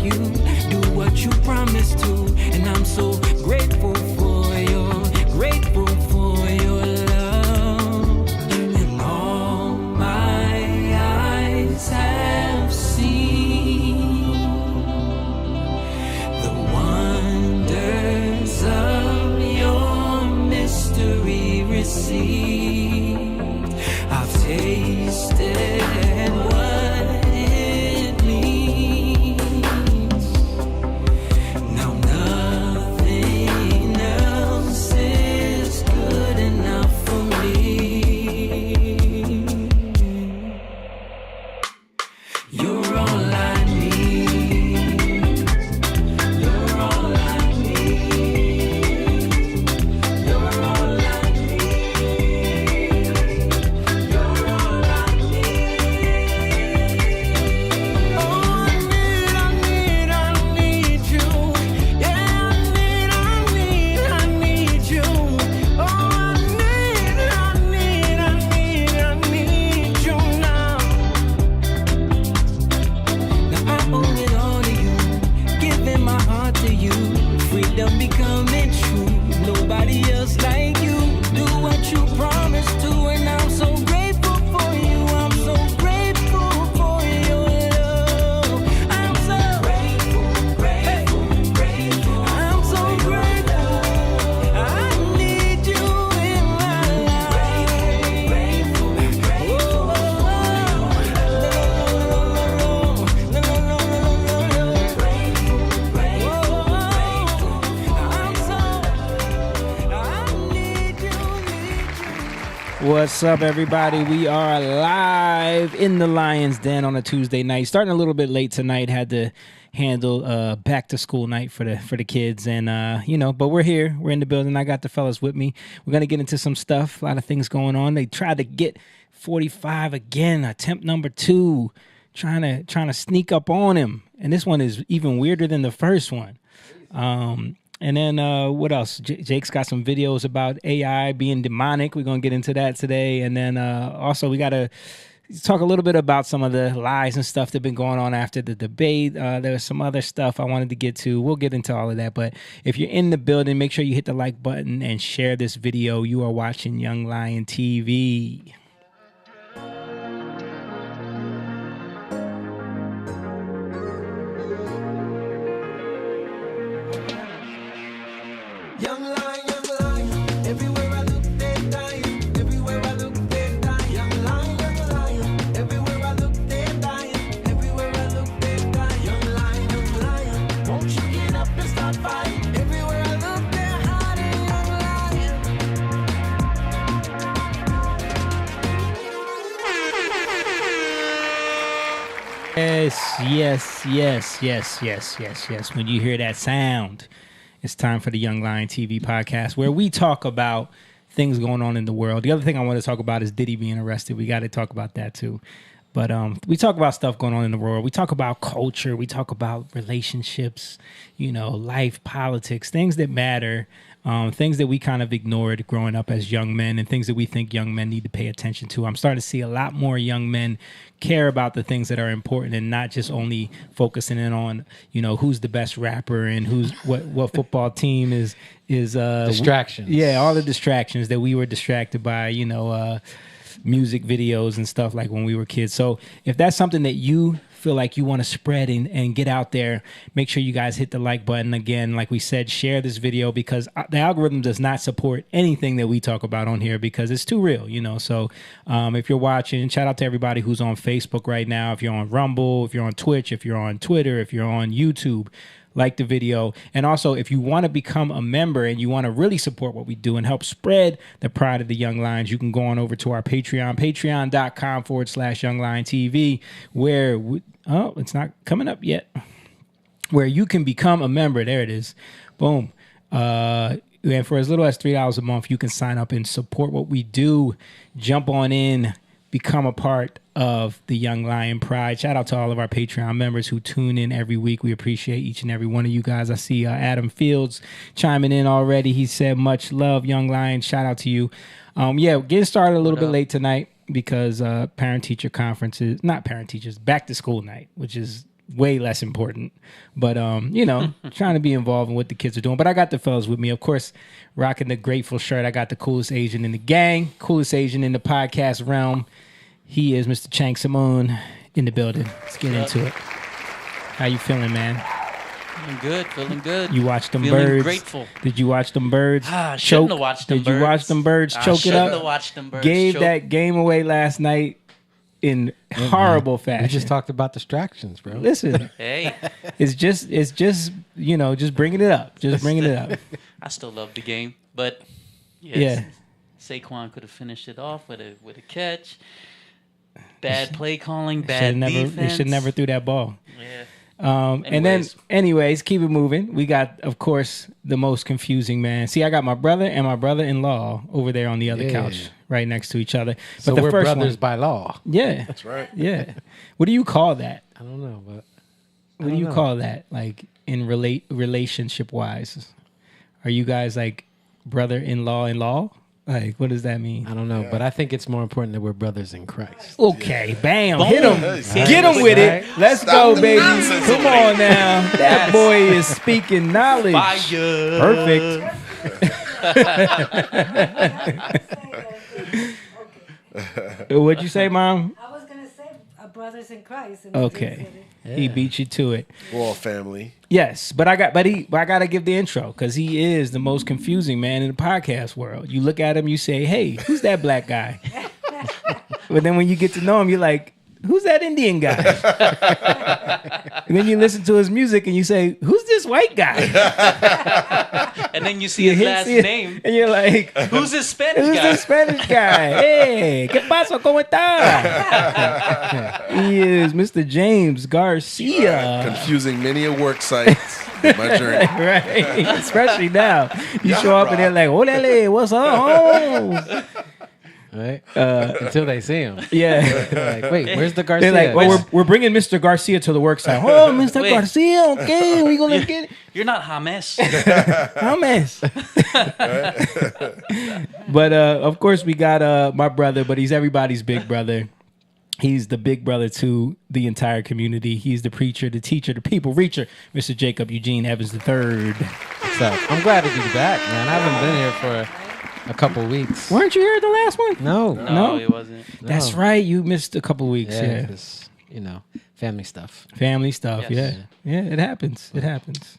you. Do what you promised to. And I'm so grateful for your love. And all my eyes have seen the wonders of your mystery received. I've tasted what it means. Now nothing else is good enough for me. You're all I need. You're all I need. You're all I need. You're all I need. Oh, I need you. Yeah, I need you. Oh, I need you now. Now I owe it all to you, giving my heart to you, freedom becoming true. Nobody else like you. Do what you promised to, and I'm so grateful for you. I'm so grateful for your love. I'm so grateful. I'm so grateful. I need you in my life. What's up, everybody? We are live in the Lion's Den on a Tuesday night. Starting a little bit late tonight. Had to handle back to school night for the kids, and but we're here. We're in the building. I got the fellas with me. We're gonna get into some stuff. A lot of things going on. They tried to get 45 again. Attempt number 2. Trying to sneak up on him, and this one is even weirder than the first one. And then what else? Jake's got some videos about AI being demonic. We're going to get into that today. And then also we got to talk a little bit about some of the lies and stuff that have been going on after the debate. There's some other stuff I wanted to get to. We'll get into all of that. But if you're in the building, make sure you hit the like button and share this video. You are watching Young Lion TV. Young lion, everywhere I look, they're dying. Everywhere I look, they're dying. Young lion, everywhere I look, they're dying. Everywhere I look, they're dying. Young lion, won't you get up and start fighting? Everywhere I look, they're hiding. Yes. When you hear that sound, it's time for the Young Lion TV podcast, where we talk about things going on in the world. The other thing I want to talk about is Diddy being arrested. We got to talk about that too. But we talk about stuff going on in the world. We talk about culture. We talk about relationships, life, politics, things that matter, things that we kind of ignored growing up as young men, and things that we think young men need to pay attention to. I'm starting to see a lot more young men care about the things that are important and not just only focusing in on, who's the best rapper and what football team is distractions. All the distractions that we were distracted by, music videos and stuff like when we were kids. So if that's something that you feel like you want to spread and get out there, make sure you guys hit the like button. Again, like we said, share this video, because the algorithm does not support anything that we talk about on here because it's too real, So if you're watching, shout out to everybody who's on Facebook right now. If you're on Rumble, if you're on Twitch, if you're on Twitter, if you're on YouTube, like the video. And also, if you want to become a member and you want to really support what we do and help spread the pride of the Young Lions, you can go on over to our Patreon, patreon.com/Young Lion TV, where it's not coming up yet, where you can become a member. There it is. Boom. And for as little as $3 a month, you can sign up and support what we do. Jump on in, become a part of the Young Lion Pride. Shout out to all of our Patreon members who tune in every week. We appreciate each and every one of you guys. I see Adam Fields chiming in already. He said, much love, Young Lion. Shout out to you. Getting started a little bit late tonight because parent-teacher conferences, not parent-teachers, back-to-school night, which is way less important. But you know, trying to be involved in what the kids are doing. But I got the fellas with me, of course, rocking the Grateful shirt. I got the coolest Asian in the gang, coolest Asian in the podcast realm. He is Mr. Chang Simone in the building. Let's get into it. How you feeling, man? Feeling good. You watched them feeling birds. Grateful. Did you watch them birds? Shouldn't have watched them Did birds. you watch them birds choke it up? Shouldn't have watched them birds Gave choke. that game away last night in horrible fashion. We just talked about distractions, bro. Listen, Hey, it's just you know, just bringing it up. Just bringing it up. I still love the game, but Yeah. Saquon could have finished it off with a catch. Bad play calling, They bad defense. should never threw that ball. Yeah. And then, anyways, keep it moving. We got, of course, the most confusing man. See, I got my brother and my brother-in-law over there on the other couch, right next to each other. But So the we're first brothers one, by law. yeah, That's right. yeah. What do you call that? I don't know, but What do you call that? Like in relationship wise, are you guys like brother-in-law? Like, what does that mean? I don't know. But I think it's more important that we're brothers in Christ. Okay, bam, Boom. hit him, get him with it. Let's go, the baby. nonsense Come over on now, that boy is speaking knowledge. Fire. Perfect. What'd you say, Mom? I was gonna say brothers in Christ. And Okay, he beat you to it. We're all family. Yes, but I gotta give the intro because he is the most confusing man in the podcast world. You look at him, you say, "Hey, who's that black guy?" But then when you get to know him, you're like, "Who's that Indian guy?" And then you listen to his music and you say, "Who's this white guy?" And then you see his last name. and you're like, Who's this Spanish "Who's guy? the Spanish guy?" Hey, ¿qué pasa? ¿Cómo está? He is Mr. James Garcia. Confusing many a work site in my journey. Right, especially now. You show up and they're like, "Olele, what's up?" Right? Until they see him. Yeah. Like, wait, where's the Garcia? They're like, "Well, we're bringing Mr. Garcia to the work site." "Oh, Mr. Wait. Garcia, okay, we gonna get it." You're not James. Hummus. But of course we got my brother, but he's everybody's big brother. He's the big brother to the entire community. He's the preacher, the teacher, the people reacher, Mr. Jacob Eugene Evans III. What's up? I'm glad to be back, man. I haven't been here for a couple weeks. Weren't you here at the last one? No. No, it wasn't. That's right. You missed a couple weeks. Yeah. Just, family stuff. Family stuff. Yes. Yeah. Yeah, it happens. It happens.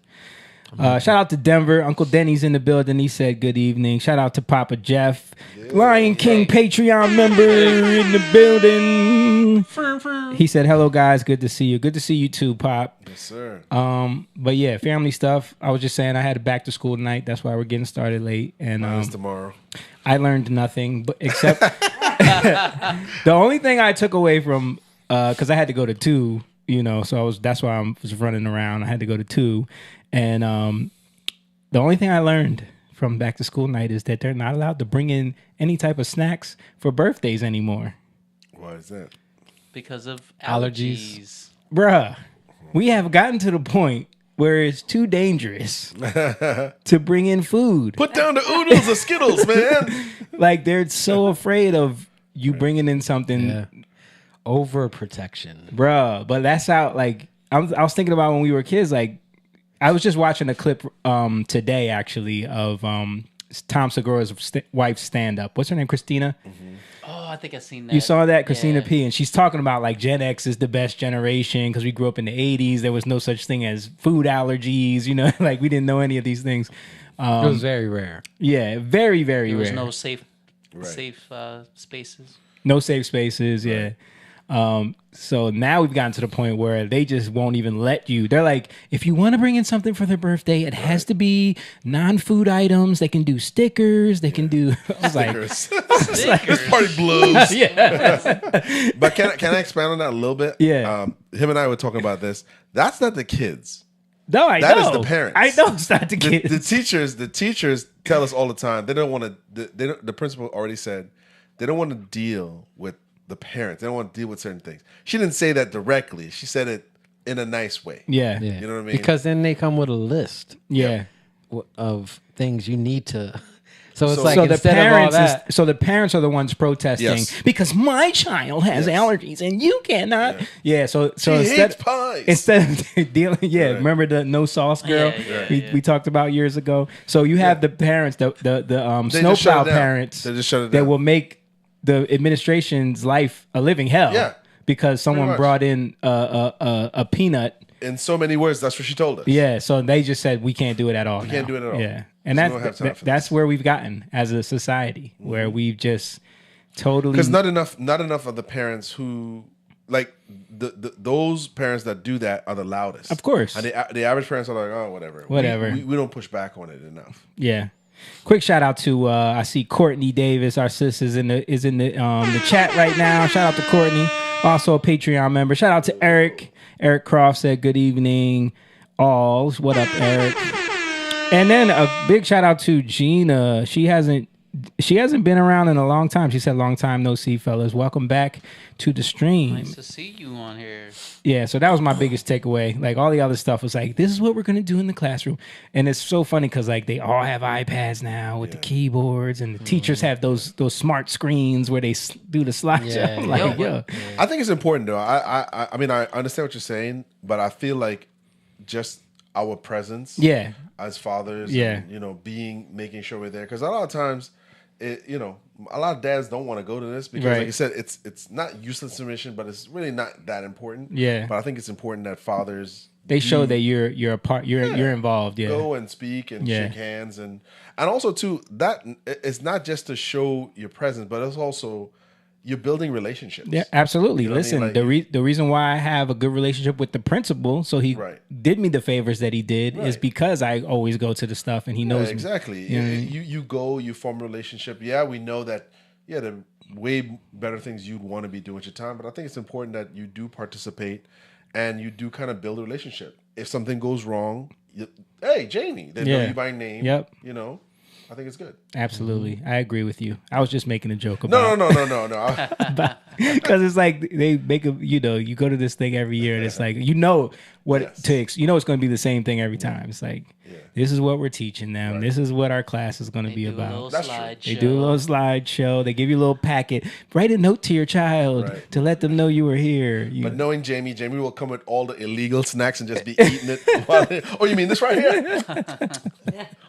Shout out to Denver. Uncle Denny's in the building. He said good evening. Shout out to Papa Jeff. Lion King Patreon member in the building. He said, hello, guys. Good to see you. Good to see you too, Pop. Yes, sir. But yeah, family stuff. I was just saying I had a back to school tonight. That's why we're getting started late. And Mine's tomorrow. I learned nothing, but except the only thing I took away from, because I had to go to 2, so that's why I was running around. I had to go to 2. And the only thing I learned from back to school night is that they're not allowed to bring in any type of snacks for birthdays anymore. Why is that? Because of Allergies. allergies. Bruh, we have gotten to the point where it's too dangerous to bring in food. Put down the oodles of Skittles, man. Like, they're so afraid of you bringing in something. Yeah. Overprotection. Bruh, but that's how, like, I was thinking about when we were kids, like, I was just watching a clip today, actually, of Tom Segura's wife's stand-up. What's her name? Christina? Mm-hmm. Oh, I think I've seen that. You saw that? Christina Yeah. P. And she's talking about, like, Gen X is the best generation because we grew up in the 80s. There was no such thing as food allergies, like, we didn't know any of these things. It was very rare. Yeah, very, very There was rare. no safe Right. spaces. No safe spaces, yeah. So now we've gotten to the point where they just won't even let you. They're like, if you want to bring in something for their birthday, it has to be non-food items. They can do stickers. They can do. I was like, This party blows. yeah, But can I expand on that a little bit? Yeah. Him and I were talking about this. That's not the kids. no, I That know. is the parents. I know it's not the kids. The teachers tell us all the time they don't want to. The principal already said they don't want to deal with the parents. They don't want to deal with certain things. She didn't say that directly. She said it in a nice way. Yeah, Yeah. You know what I mean? Because then they come with a list yeah. of things you need to. So it's So- like So the instead of all parents, that, so the parents are the ones protesting Yes. because my child has Yes. allergies and you cannot. Yeah. So She instead hates pies. instead of dealing, Right. remember the no sauce girl Yeah. we talked about years ago. So you have the parents, the They just shut snowplow it down. parents They just shut it that down. will make the administration's life a living hell. Yeah. Because someone much. brought in a peanut. In so many words, that's what she told us. Yeah, so they just said we can't do it at all. We can't do it at all. Yeah, and So we don't have time for that's this. where we've gotten as a society, where we've just totally Because not enough of the parents who like those parents that do that are the loudest. Of course. And the average parents are like, oh, whatever. Whatever. We don't push back on it enough. Yeah. Quick shout out to I see Courtney Davis, our sis is in the chat right now. Shout out to Courtney, also a Patreon member. Shout out to Eric. Eric Croft said good evening, all. What up, Eric? And then a big shout out to Gina. She hasn't been around in a long time. She said long time no see, fellas. Welcome back to the stream. Nice to see you on here. Yeah, so that was my biggest takeaway. Like all the other stuff was like, this is what we're gonna do in the classroom, and it's so funny because like they all have iPads now with the keyboards, and the teachers have those smart screens where they do the slideshow. Yeah. Like, Yo, yo, I think it's important though. I mean I understand what you're saying, but I feel like just our presence, yeah, as fathers, Yeah. and, making sure we're there, because a lot of times, a lot of dads don't want to go to this because, Right. like you said, it's not useless information, but it's really not that important. Yeah. But I think it's important that fathers they show do that you're a part, you're involved. Yeah, go and speak and Yeah. shake hands, and also too that it's not just to show your presence, but it's also you're building relationships. Yeah, absolutely. You know what I Listen, mean? Like, the reason why I have a good relationship with the principal, so he Right. did me the favors that he did, is Right. because I always go to the stuff and he knows me. exactly. You know what I mean? You go, you form a relationship. Yeah, we know that. Yeah, the way better things you'd want to be doing with your time, but I think it's important that you do participate and you do kind of build a relationship. If something goes wrong, hey Jamie, they know Yeah. you by name. Yep. I think it's good. Absolutely, I agree with you. I was just making a joke about No. because it's like they make a you go to this thing every year and it's like what Yes. it takes. It's going to be the same thing every time. It's like this is what we're teaching them. Right. This is what our class is going to They be do a about. little That's true. slideshow. They do a little slideshow. They give you a little packet. Write a note to your child Right. to let them know you were here. But knowing Jamie will come with all the illegal snacks and just be eating it. Oh, you mean this right here?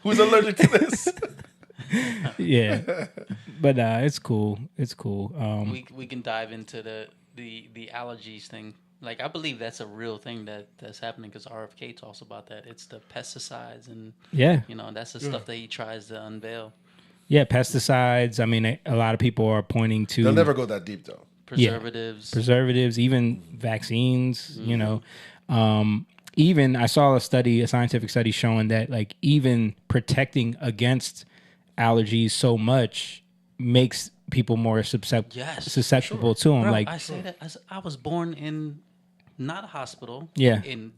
Who's allergic to this? Yeah, but it's cool. It's cool. We can dive into the allergies thing. Like I believe that's a real thing that's happening because RFK talks about that. It's the pesticides and Yeah, that's the stuff that he tries to unveil. yeah. Pesticides. I mean, a lot of people are pointing to They'll never go that deep though. Preservatives. even vaccines. Even I saw a scientific study showing that like even protecting against allergies so much makes people more susceptible to them. Bro, Like I say that I was born in not a hospital. Yeah. In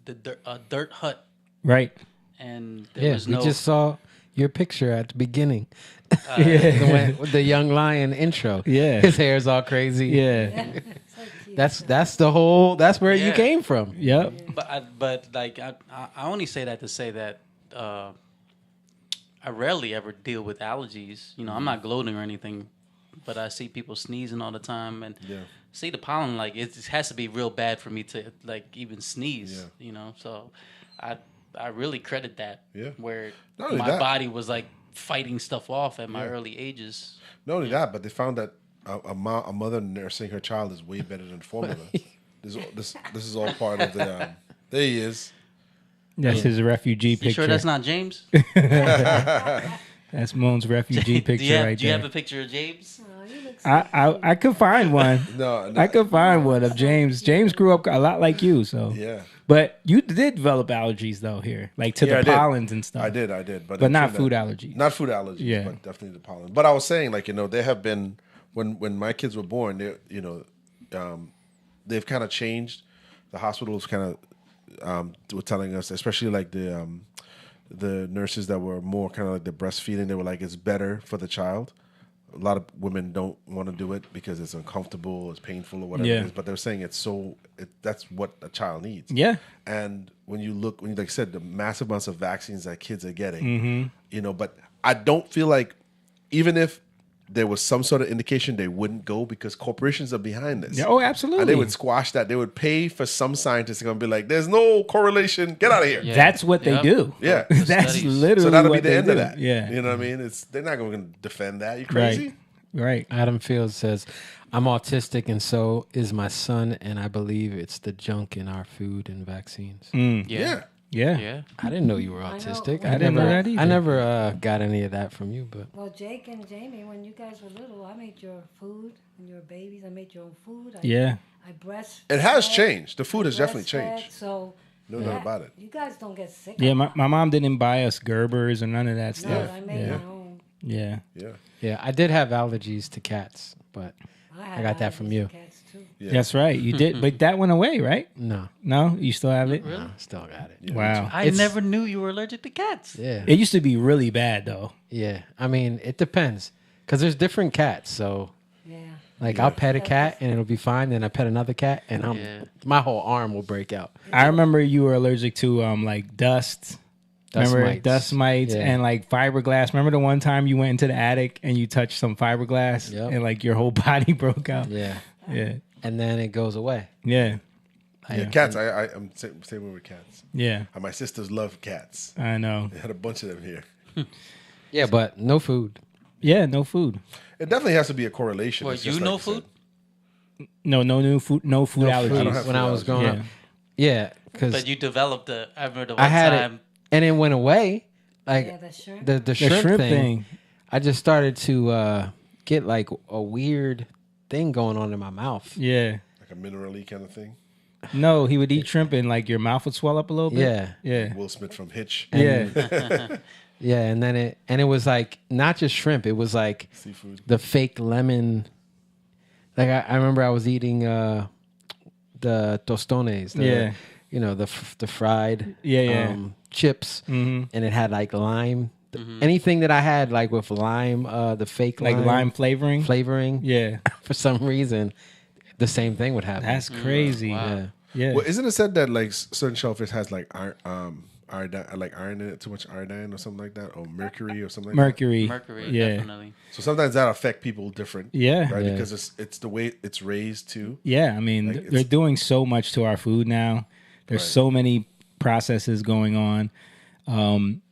a dirt hut, right. and there yeah, was we no. just saw your picture at the beginning. With the young lion intro. Yeah. His hair's all crazy. Yeah. That's the whole. That's where you Yeah. came from. Yep. But I only say that to say that I rarely ever deal with allergies. I'm not gloating or anything, but I see people sneezing all the time and see the pollen. Like it has to be real bad for me to like even sneeze. So I really credit that. Yeah. Where Not only my that- body was like fighting stuff off at my early ages. Not only that, but they found that a mother nursing her child is way better than formula. This is all part of the. There he is. That's his refugee picture. You sure that's not James? That's Moon's refugee picture do you have, right do you there. have a picture of James? Oh, you look I could find one. No, I could find one of James. James grew up a lot like you, so Yeah. But you did develop allergies though here, like to Yeah, I the did. pollens and stuff. I did, but I'm not sure food that- allergies. Not food allergies, Yeah. but definitely the pollen. But I was saying, like, there have been when my kids were born, they've kind of changed. The hospitals kind of were telling us, especially like the nurses that were more kind of like the breastfeeding. They were like, it's better for the child. A lot of women don't want to do it because it's uncomfortable, it's painful, or whatever Yeah. it is. But they're saying that's what a child needs. Yeah. And when you like I said, the massive amounts of vaccines that kids are getting, Mm-hmm. but I don't feel like even if there was some sort of indication, they wouldn't go because corporations are behind this. Yeah, oh, absolutely. And they would squash that. They would pay for some scientists to come be like, "There's no correlation. Get out of here." Yeah. That's what they Yep. do. Yeah. That's Studies. literally So that'll be what the they end do. of that. Yeah. You know what I mean? They're not going to defend that. You crazy? Right. Adam Fields says, I'm autistic and so is my son, and I believe it's the junk in our food and vaccines. Mm. Yeah. Yeah. Yeah. I didn't know you were I know. autistic. I didn't know that either. I never got any of that from you, but Well, Jake and Jamie, when you guys were little, I made your food when you were babies. I made your own food. Yeah. I breastfed. It has changed. The food has I definitely breastfed, changed. So No doubt about it. You guys don't get sick. Yeah, of my mom didn't buy us Gerbers or none of that No, stuff. I made yeah. my own. Yeah. Yeah. yeah, I did have allergies to cats, but I got that from you. Cats too. Yeah. That's right. You did, but that went away, right? No, No, you still have it. no, still got it. Wow. I It's- never knew you were allergic to cats. Yeah, It used to be really bad though. yeah. I mean, it depends because there's different cats. So, Yeah. like, I'll pet a cat and it'll be fine. Then I pet another cat and Yeah. my whole arm will break out. I remember you were allergic to like dust. Remember mites. dust mites Yeah. and like fiberglass. Remember the one time you went into the attic and you touched some fiberglass Yep. and like your whole body broke out. Yeah, Yeah. and then it goes away. Yeah. Yeah, cats. I'm same way with cats. Yeah. My sisters love cats. I know. They had a bunch of them here. Yeah, but no food. Yeah. No food. It definitely has to be a correlation. Well, It's you just know like you food? said. No new food. No food No allergies. food. I don't have When I food was allergies. growing Yeah. up. Yeah, because But you developed I remember the one I had time. it, and it went away. Like Yeah, the shrimp. the The shrimp, shrimp thing, thing. I just started to get like a weird thing going on in my mouth. Yeah. Like a mineral-y kind of thing. No, he would eat shrimp and like your mouth would swell up a little bit. Yeah. Yeah. Will Smith from Hitch. Yeah. Yeah, and then it was like not just shrimp. It was like Seafood. the fake lemon. Like I remember I was eating the tostones. Yeah. You know the fried Yeah. chips, Mhm. and it had like lime. Anything that I had like with lime, the fake Like lime flavoring. flavoring. Yeah. For some reason, the same thing would happen. That's crazy. Wow. yeah. Yeah. Well, isn't it said that like certain shellfish has like iron in it, too much iodine or something like that, or mercury or something like Mercury. Mercury, Yeah. definitely. that? So sometimes that affect people different. Yeah. Right, Yeah. because it's the way it's raised too. Yeah. I mean, Like, they're it's- doing so much to our food now. There's Right. so many processes going on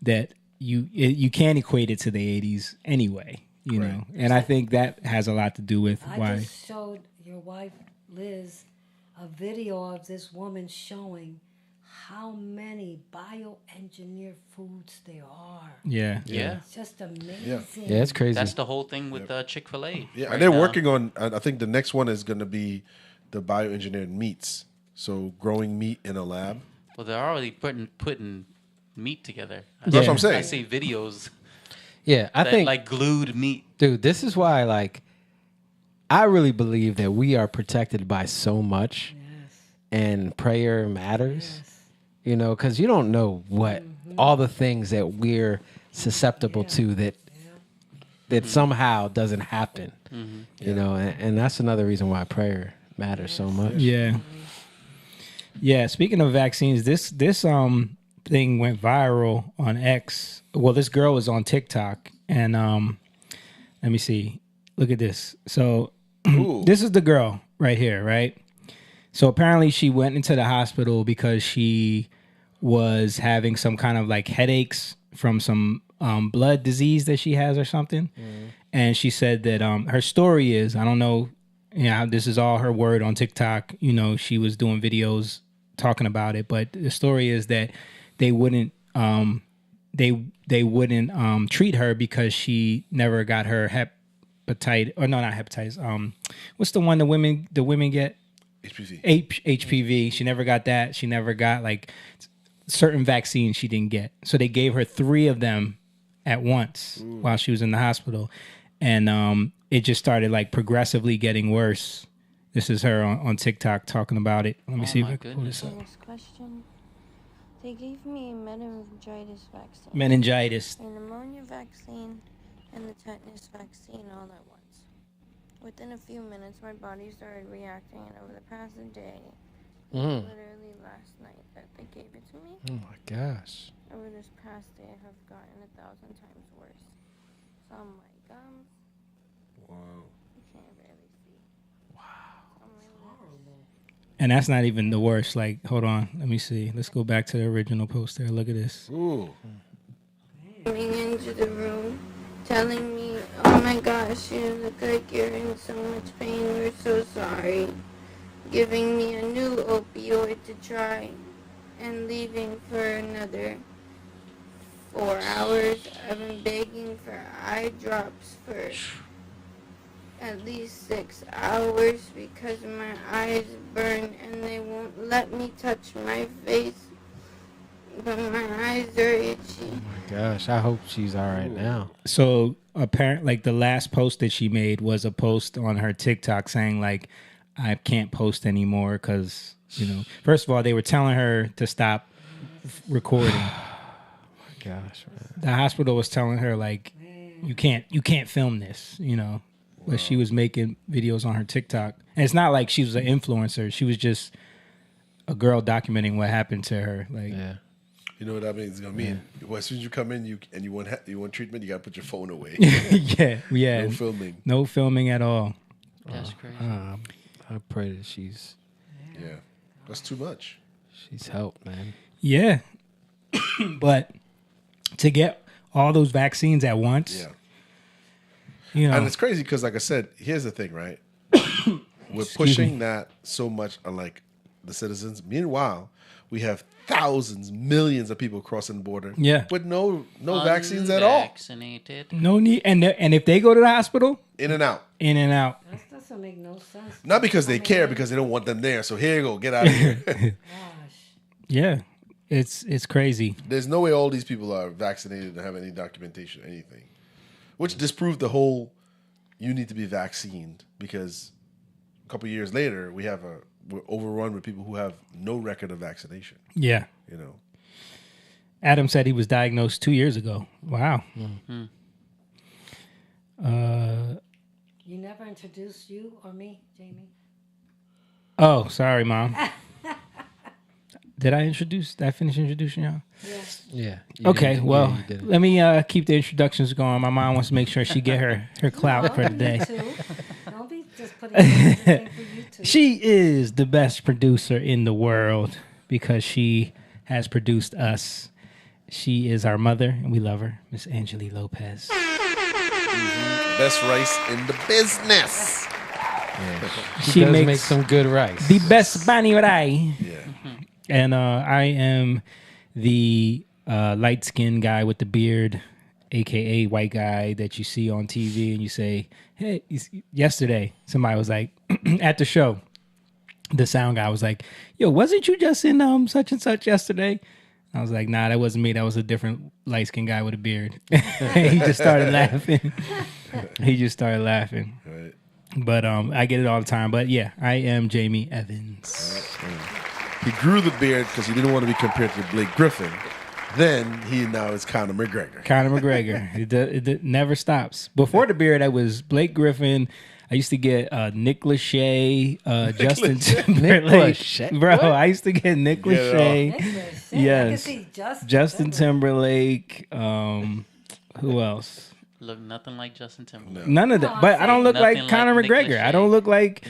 that you can't equate it to the 80s anyway. You Right. know, and I think that has a lot to do with I why. just showed your wife, Liz, a video of this woman showing how many bioengineered foods there are. Yeah. Yeah. It's just amazing. Yeah, it's crazy. That's the whole thing with Chick-fil-A. Yeah, right and they're now. working on. I think the next one is going to be the bioengineered meats. So growing meat in a lab. Well, they're already putting meat together. That's what I'm I saying. see videos yeah, I that think like glued meat. dude, this is why like I really believe that we are protected by so much Yes. and prayer matters. Yes. You know, because you don't know what all the things that we're susceptible to that somehow doesn't happen. You know, and that's another reason why prayer matters so much. Yeah. Yeah. Speaking of vaccines, this thing went viral on X. Well, this girl was on TikTok, and let me see. Look at this. So Ooh. this is the girl right here, right? So apparently she went into the hospital because she was having some kind of like headaches from some blood disease that she has or something. And she said that her story is, I don't know, this is all her word on TikTok. You know, she was doing videos talking about it, but the story is that they wouldn't they wouldn't treat her because she never got her hepatitis, or no, not hepatitis. What's the one the women get? HPV. She never got that. She never got like certain vaccines she didn't get. So they gave her 3 of them at once while she was in the hospital. And it just started like progressively getting worse. This is her on TikTok talking about it. Let me see if my I can pull this up. Next question. They gave me a meningitis vaccine, Meningitis. a pneumonia vaccine, and the tetanus vaccine all at once. Within a few minutes, my body started reacting, and over the past day, literally last night that they gave it to me, Oh my gosh. over this past day, I have gotten 1,000 times worse. So I'm like, gums. Wow. You can't barely see. Wow. And that's not even the worst. Like, hold on, let me see. Let's go back to the original poster. Look at this. Ooh. Coming into the room, telling me, "Oh my gosh, you look like you're in so much pain. We're so sorry." Giving me a new opioid to try, and leaving for another 4 hours. I've been begging for eye drops for at least 6 hours because my eyes burn and they won't let me touch my face. But my eyes are itchy. Gosh, I hope she's all right now. So apparently, like the last post that she made was a post on her TikTok saying like, I can't post anymore because, you know, first of all, they were telling her to stop recording. Gosh, man. The hospital was telling her like, you can't film this, you know. But she was making videos on her TikTok. And it's not like she was an influencer. She was just a girl documenting what happened to her. Like, Yeah. You know what that means? It's gonna mean well, as soon as you come in, you want treatment, you gotta put your phone away. yeah. No filming. No filming at all. That's crazy. I pray that she's Yeah, that's too much. helped, man. Yeah. But to get all those vaccines at once, Yeah, you know, and it's crazy because, like I said, here's the thing, right? We're pushing that so much on like the citizens. Meanwhile, we have thousands, millions of people crossing the border. Yeah. with no vaccines at all. Vaccinated. no need. And if they go to the hospital, In and out. in and out. That doesn't make no sense. Not because they care, because they don't want them there. So here you go, get out of here. Gosh. Yeah. It's crazy. There's no way all these people are vaccinated and have any documentation, anything. Which disproved the whole you need to be vaccinated, because a couple of years later we're overrun with people who have no record of vaccination. Yeah. You know. Adam said he was diagnosed 2 years ago. Wow. You never introduced you or me, Jamie? Oh, sorry, Mom. Did I finish introducing y'all? Yes. Yeah. Okay, well, you did it. let me keep the introductions going. My mom wants to make sure she get her clout for the day. You too. Don't be just putting everything for you too. She is the best producer in the world because she has produced us. She is our mother, and we love her, Miss Angeli Lopez. Best rice in the business. She She does makes make some good rice. the best bani rai. Yeah. And I am the light-skinned guy with the beard, a.k.a. white guy that you see on TV and you say, hey, yesterday somebody was like, at the show, the sound guy was like, yo, wasn't you just in such and such yesterday? I was like, nah, that wasn't me. That was a different light-skinned guy with a beard. He just started laughing. Right. But I get it all the time. But yeah, I am Jamie Evans. He grew the beard because he didn't want to be compared to Blake Griffin. Then he now is Conor McGregor. Conor McGregor. It never stops. Before the beard, I was Blake Griffin. I used to get Nick Lachey, Justin Timberlake. Lachey? Bro, I used to get Nick Lachey. Nicholas, Yes. I can see Justin Timberlake. Who else? Look nothing like Justin Timberlake. None of that. But I don't look Nothing like Conor like Nick McGregor. I Lachey. don't look like,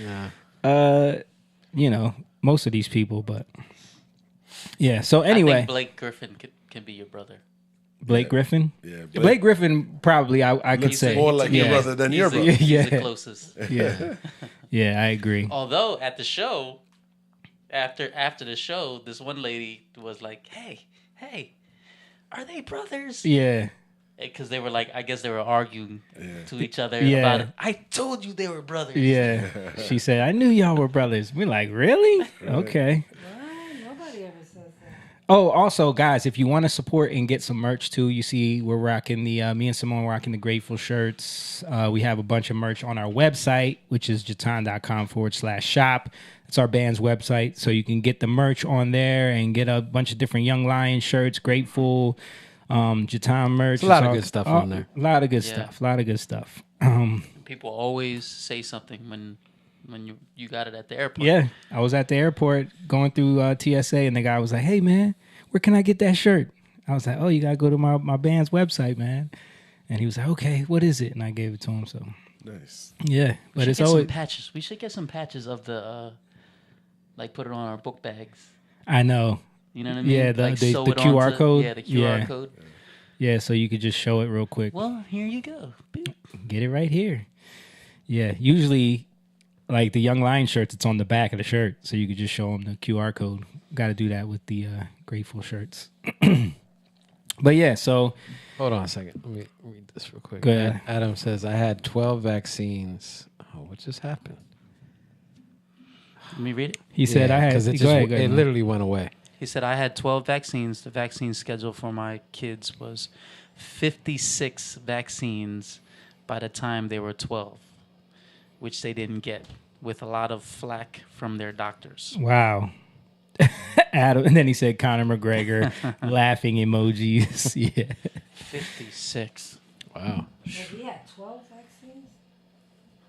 Nah. most of these people. But yeah. So I anyway, think Blake Griffin can be your brother. Blake Griffin. Yeah, Blake Griffin probably I could looks say more like your brother than your brother. He's Yeah. the closest. Yeah. Yeah, I agree. Although at the show, after the show, this one lady was like, "Hey, are they brothers?" Yeah. Because they were like, I guess they were arguing to each other Yeah. about it. I told you they were brothers. Yeah. She said, I knew y'all were brothers. We're like, really? Okay. What? Nobody ever says that. Oh, also, guys, if you want to support and get some merch too, you see we're rocking me and Simone rocking the Grateful shirts. We have a bunch of merch on our website, which is jatan.com/shop. It's our band's website. So you can get the merch on there and get a bunch of different Young Lion shirts, Grateful, Jatan merch. There's a lot It's of all- good stuff on there. A lot of good Yeah. stuff. A lot of good stuff. People always say something when you got it at the airport. Yeah, I was at the airport going through TSA, and the guy was like, "Hey, man, where can I get that shirt?" I was like, "Oh, you gotta go to my band's website, man." And he was like, okay, what is it? And I gave it to him. So Nice. yeah, but it's Get always some patches. We should get some patches of the like put it on our book bags. I know. You know what I mean? Yeah, like the sew it QR onto- code. Yeah, the QR Yeah. code. Yeah, so you could just show it real quick. Well, here you go. Beep. Get it right here. Yeah, usually like the Young Lion shirts, it's on the back of the shirt, so you could just show them the QR code. Got to do that with the Grateful shirts. But yeah, so Hold on a second. Let me read this real quick. Go ahead. Adam says, I had 12 vaccines. Oh, what just happened? Let me read it. he said I had. Because it, go just, ahead, go it ahead, man. literally went away. He said I had 12 vaccines. The vaccine schedule for my kids was 56 vaccines by the time they were 12, which they didn't get, with a lot of flack from their doctors. Wow. Adam, and then he said Conor McGregor laughing emojis. Yeah. 56. Wow. But he had 12 vaccines?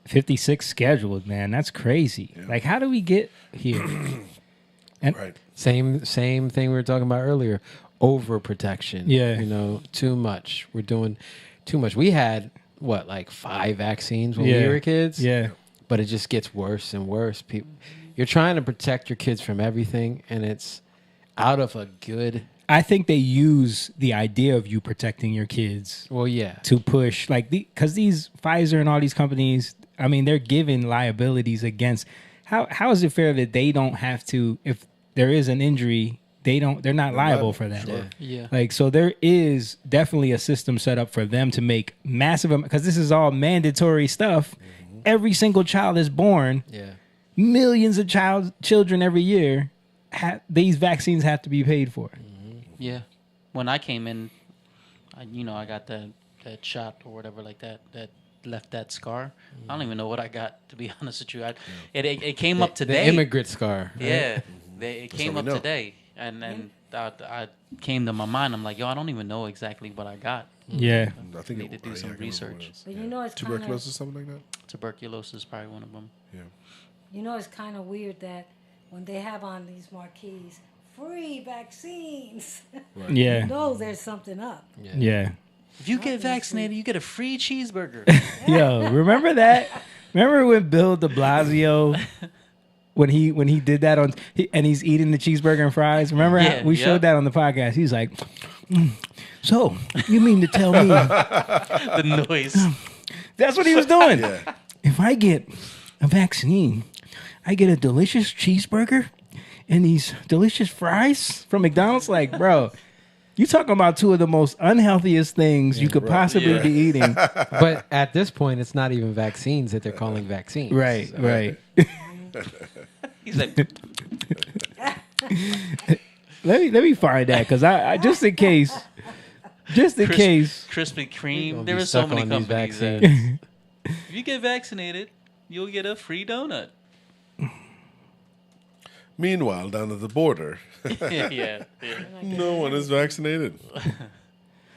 56 scheduled, man. That's crazy. Like, how do we get here? And Right. Same thing we were talking about earlier. Overprotection. Yeah. You know, too much. We're doing too much. We had, what, like 5 vaccines when Yeah. we were kids? Yeah. But it just gets worse and worse. You're trying to protect your kids from everything, and it's out of a good... I think they use the idea of you protecting your kids Well, yeah. to push, like, because these Pfizer and all these companies, I mean, they're giving liabilities against. How is it fair that they don't have to, if there is an injury, they're not liable for that? Sure. Yeah. Like, so there is definitely a system set up for them to make massive, because this is all mandatory stuff. Every single child is born, Yeah. millions of children every year. These vaccines have to be paid for. Yeah. When I came in, I got that shot or whatever like that left that scar. I don't even know what I got, to be honest with you. It came up today. The immigrant scar. Right? Yeah. It came we up know. today. And then I came to my mind. I'm like, yo, I don't even know exactly what I got. Yeah. I think Need to do some I can't remember what it research. is. But you know it's kind of Tuberculosis, something like that. Tuberculosis is probably one of them. Yeah. you know it's kind of weird that when they have on these marquees, free vaccines, Yeah. you know there's something up. Yeah. If you get vaccinated, you get a free cheeseburger. Yo, remember that? Remember when Bill de Blasio, when he did that and he's eating the cheeseburger and fries? Remember how Yeah, we yep. showed that on the podcast? He's like, so you mean to tell me The noise. that's what he was doing? Yeah. If I get a vaccine, I get a delicious cheeseburger and these delicious fries from McDonald's. Like, bro, you talking about two of the most unhealthiest things you could possibly be eating. But at this point, it's not even vaccines that they're calling vaccines. Right, So- right. He's like, Let me find that because I just in case, Krispy Kreme. Gonna There be are so stuck many on these companies that vaccines. if you get vaccinated, you'll get a free donut. Meanwhile, down at the border, yeah. no one is vaccinated.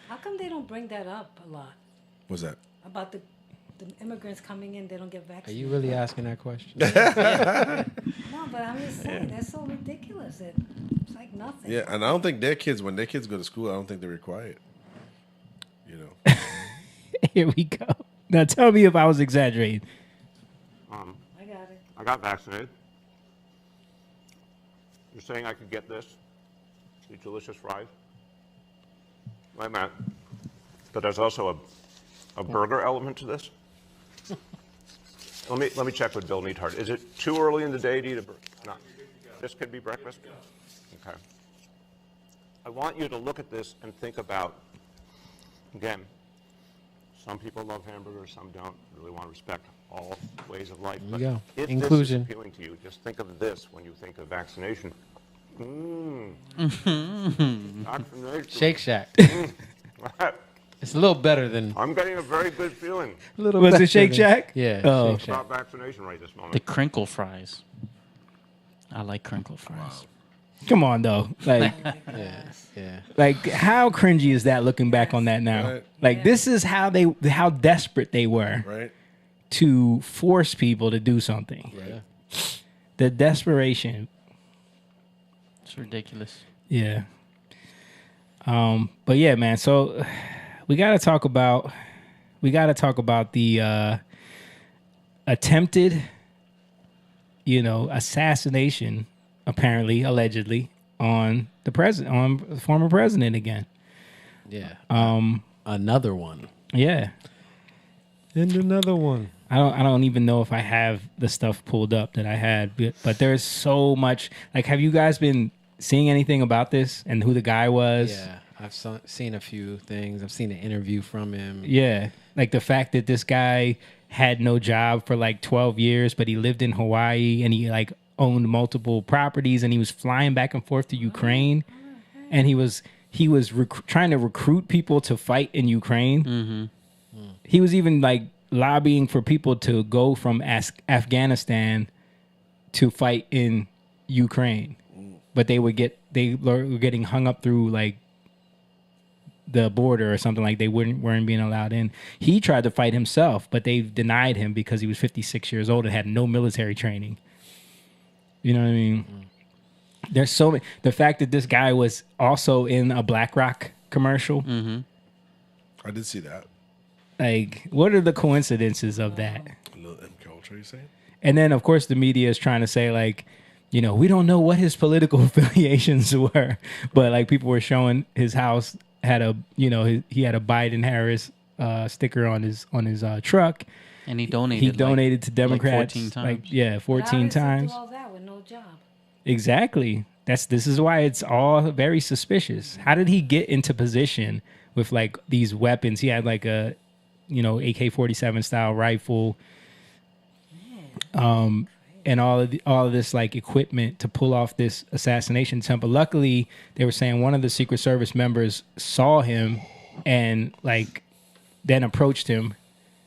How come they don't bring that up a lot What's that? about the immigrants coming in? They don't get Are vaccinated. you really asking that question? No, but I'm just saying that's so ridiculous. It's like nothing. Yeah, and I don't think when their kids go to school, I don't think they require it. You know. Here we go. Now tell me if I was exaggerating. I got it. I got vaccinated. You're saying I could get this? These delicious fries? Wait a minute. But there's also a burger element to this? Let me check with Bill Neathart. Is it too early in the day to eat a burger? No. This could be breakfast? Okay. I want you to look at this and think about, again, some people love hamburgers, some don't. Really want to respect all ways of life. There you go. If Inclusion. this is appealing to you, just think of this when you think of vaccination. Vaccination. Shake Shack. It's a little better than I'm getting a very good feeling a little. Was it better Shake than- Shack? Yeah. Oh. Shake Shack. about vaccination right this moment. The crinkle fries. I like crinkle fries. Come on though, like Yeah. like how cringy is that? Looking back on that now, Right. like this is how desperate they were Right. to force people to do something. Right. The desperation. It's ridiculous. Yeah. But yeah, man. So we got to talk about to talk about the attempted, assassination, apparently, allegedly, on the former president again. Yeah. Another one. Yeah. And another one. I don't even know if I have the stuff pulled up that I had, but there's so much. Like, have you guys been seeing anything about this and who the guy was? Yeah, I've seen a few things. I've seen an interview from him. Yeah, like the fact that this guy had no job for like 12 years, but he lived in Hawaii and he like owned multiple properties and he was flying back and forth to Ukraine, and he was trying to recruit people to fight in Ukraine. Mm-hmm. He was even like lobbying for people to go from Afghanistan to fight in Ukraine, but they were getting hung up through like the border or something, like they weren't being allowed in. He tried to fight himself, but they denied him because he was 56 years old and had no military training. You know what I mean? There's so many. The fact that this guy was also in a BlackRock commercial. Mm-hmm. I did see that. Like, what are the coincidences of that? A little M culture, you saying? And then, of course, the media is trying to say, like, we don't know what his political affiliations were, but like people were showing his house had a, he had a Biden-Harris sticker on his truck, and he donated. He donated to Democrats, like 14 times. 14 times. Do all that with no job. Exactly. This is why it's all very suspicious. How did he get into position with like these weapons? He had like a, AK-47 style rifle, and all of this like equipment to pull off this assassination attempt. But luckily, they were saying one of the Secret Service members saw him and like then approached him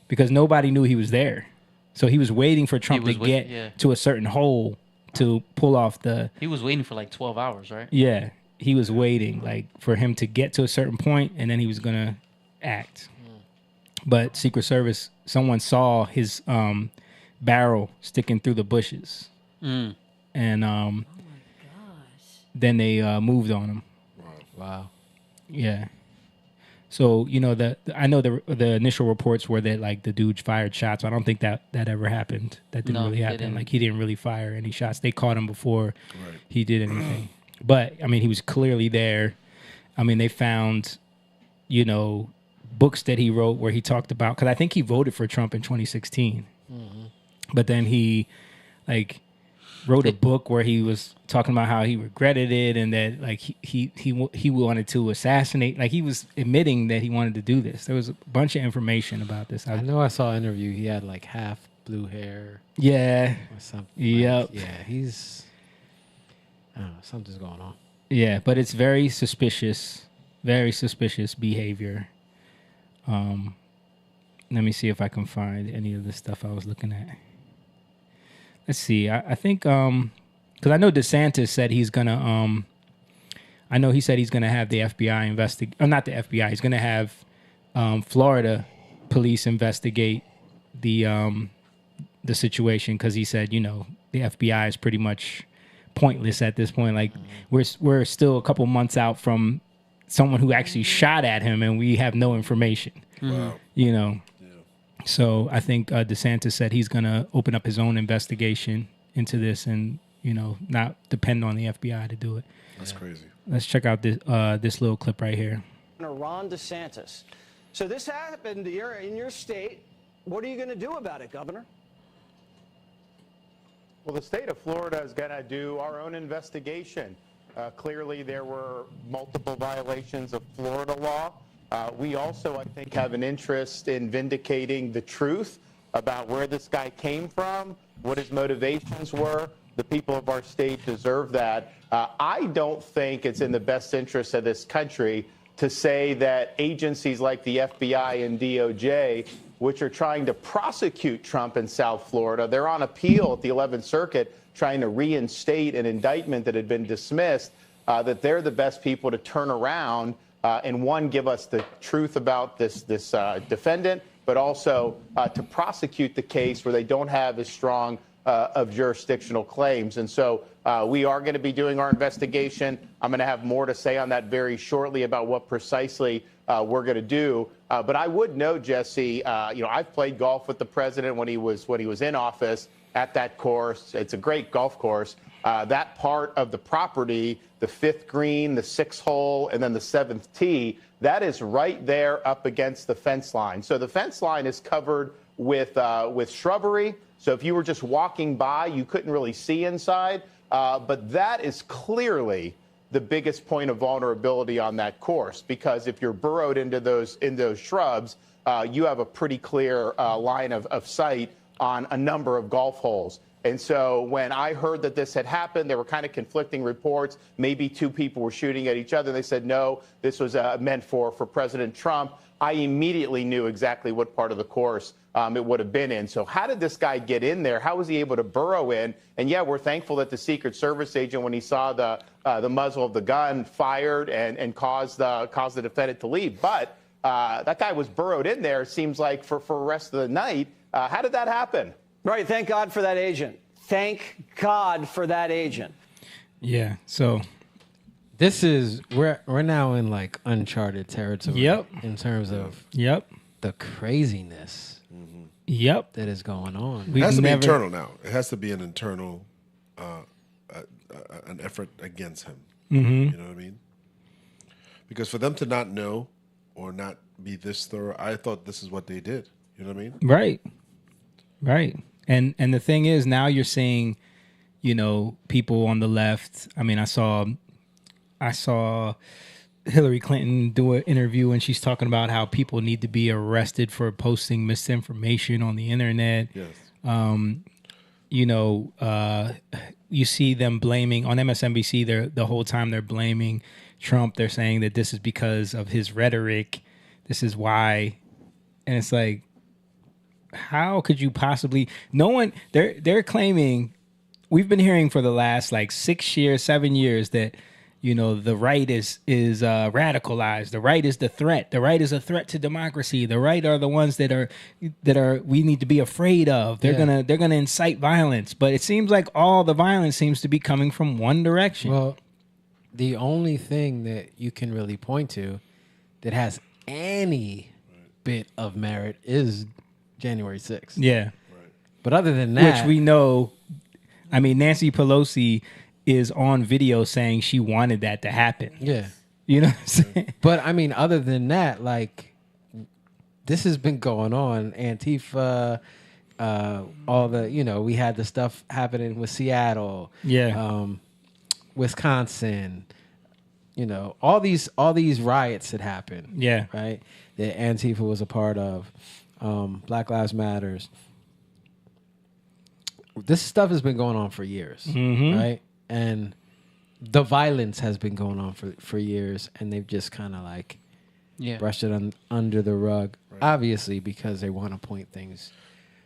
because nobody knew he was there. So he was waiting for Trump to get to a certain hole to pull off the... He was waiting for like 12 hours, right? Yeah. He was waiting like for him to get to a certain point and then he was going to act. But Secret Service, someone saw his barrel sticking through the bushes. And oh my gosh. Then they moved on him. Wow. Yeah. So, I know the initial reports were that like the dude fired shots. I don't think that ever happened. That didn't really happen. Like he didn't really fire any shots. They caught him before he did anything. But I mean, he was clearly there. I mean, they found, books that he wrote where he talked about, because I think he voted for Trump in 2016. Mm-hmm. But then he like wrote a book where he was talking about how he regretted it and that like he wanted to assassinate. Like he was admitting that he wanted to do this. There was a bunch of information about this. I know I saw an interview. He had like half blue hair. Yeah. Or something. Yep. Yeah, he's... I don't know. Something's going on. Yeah, but it's very suspicious behavior. Let me see if I can find any of the stuff I was looking at. Let's see. I think because I know DeSantis said he's gonna he said he's gonna have the FBI investigate, or not the FBI. He's gonna have Florida police investigate the situation because he said the FBI is pretty much pointless at this point. Like we're still a couple months out from someone who actually shot at him and we have no information. Wow. So I think DeSantis said he's going to open up his own investigation into this and, not depend on the FBI to do it. That's crazy. Let's check out this little clip right here. Ron DeSantis. So this happened in your state. What are you going to do about it, Governor? Well, the state of Florida is going to do our own investigation. Clearly, there were multiple violations of Florida law. We also, I think, have an interest in vindicating the truth about where this guy came from, what his motivations were. The people of our state deserve that. I don't think it's in the best interest of this country to say that agencies like the FBI and DOJ, which are trying to prosecute Trump in South Florida, they're on appeal at the 11th Circuit trying to reinstate an indictment that had been dismissed, that they're the best people to turn around and one, give us the truth about this defendant, but also to prosecute the case where they don't have as strong of jurisdictional claims. And so we are going to be doing our investigation. I'm going to have more to say on that very shortly about what precisely we're going to do. But I would note, Jesse, I've played golf with the president when he was in office at that course. It's a great golf course. That part of the property, the 5th green, the 6th hole, and then the 7th tee, that is right there up against the fence line. So the fence line is covered with shrubbery. So if you were just walking by, you couldn't really see inside. But that is clearly the biggest point of vulnerability on that course, because if you're burrowed into those shrubs, you have a pretty clear line of sight on a number of golf holes. And so when I heard that this had happened, there were kind of conflicting reports. Maybe 2 people were shooting at each other. They said, no, this was meant for President Trump. I immediately knew exactly what part of the course it would have been in. So how did this guy get in there? How was he able to burrow in? And yeah, we're thankful that the Secret Service agent, when he saw the muzzle of the gun, fired and caused the defendant to leave. But that guy was burrowed in there, it seems like, for the rest of the night. How did that happen? Right. Thank God for that agent. Thank God for that agent. Yeah. So This is we're now in like uncharted territory. Yep. In terms of the craziness. Yep. That is going on. It has to be internal now. It has to be an internal an effort against him. Mm-hmm. You know what I mean? Because for them to not know or not be this thorough, I thought this is what they did. You know what I mean? Right. Right. And the thing is, now you're seeing, people on the left. I mean, I saw Hillary Clinton do an interview, and she's talking about how people need to be arrested for posting misinformation on the internet. Yes. You see them blaming on MSNBC. The whole time they're blaming Trump. They're saying that this is because of his rhetoric. This is why, and it's like, how could you possibly? No one. They're claiming. We've been hearing for the last 7 years that the right is radicalized. The right is the threat. The right is a threat to democracy. The right are the ones that are we need to be afraid of. They're gonna incite violence. But it seems like all the violence seems to be coming from one direction. Well, the only thing that you can really point to that has any bit of merit is January 6th. Yeah. Right. But other than that, which we know, I mean, Nancy Pelosi is on video saying she wanted that to happen. Yeah. You know what I'm saying? But I mean, other than that, this has been going on. Antifa, all the, we had the stuff happening with Seattle. Yeah. Wisconsin, all these riots that happened. Yeah. Right. That Antifa was a part of. Black Lives Matters. This stuff has been going on for years, right? And the violence has been going on for years, and they've just kind of brushed it under the rug, obviously because they want to point things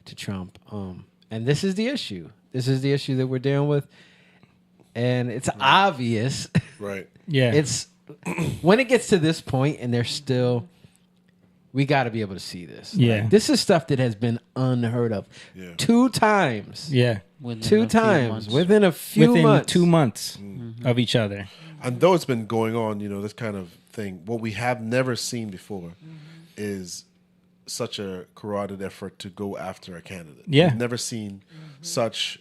to Trump. And this is the issue. This is the issue that we're dealing with, and it's obvious. Right. Yeah. It's when it gets to this point, and they're still. We got to be able to see this. Yeah. This is stuff that has been unheard of. Yeah. 2 times. Yeah. Two times. Within a few months. Within 2 months of each other. And though it's been going on, this kind of thing, what we have never seen before is such a carotid effort to go after a candidate. Yeah. We've never seen such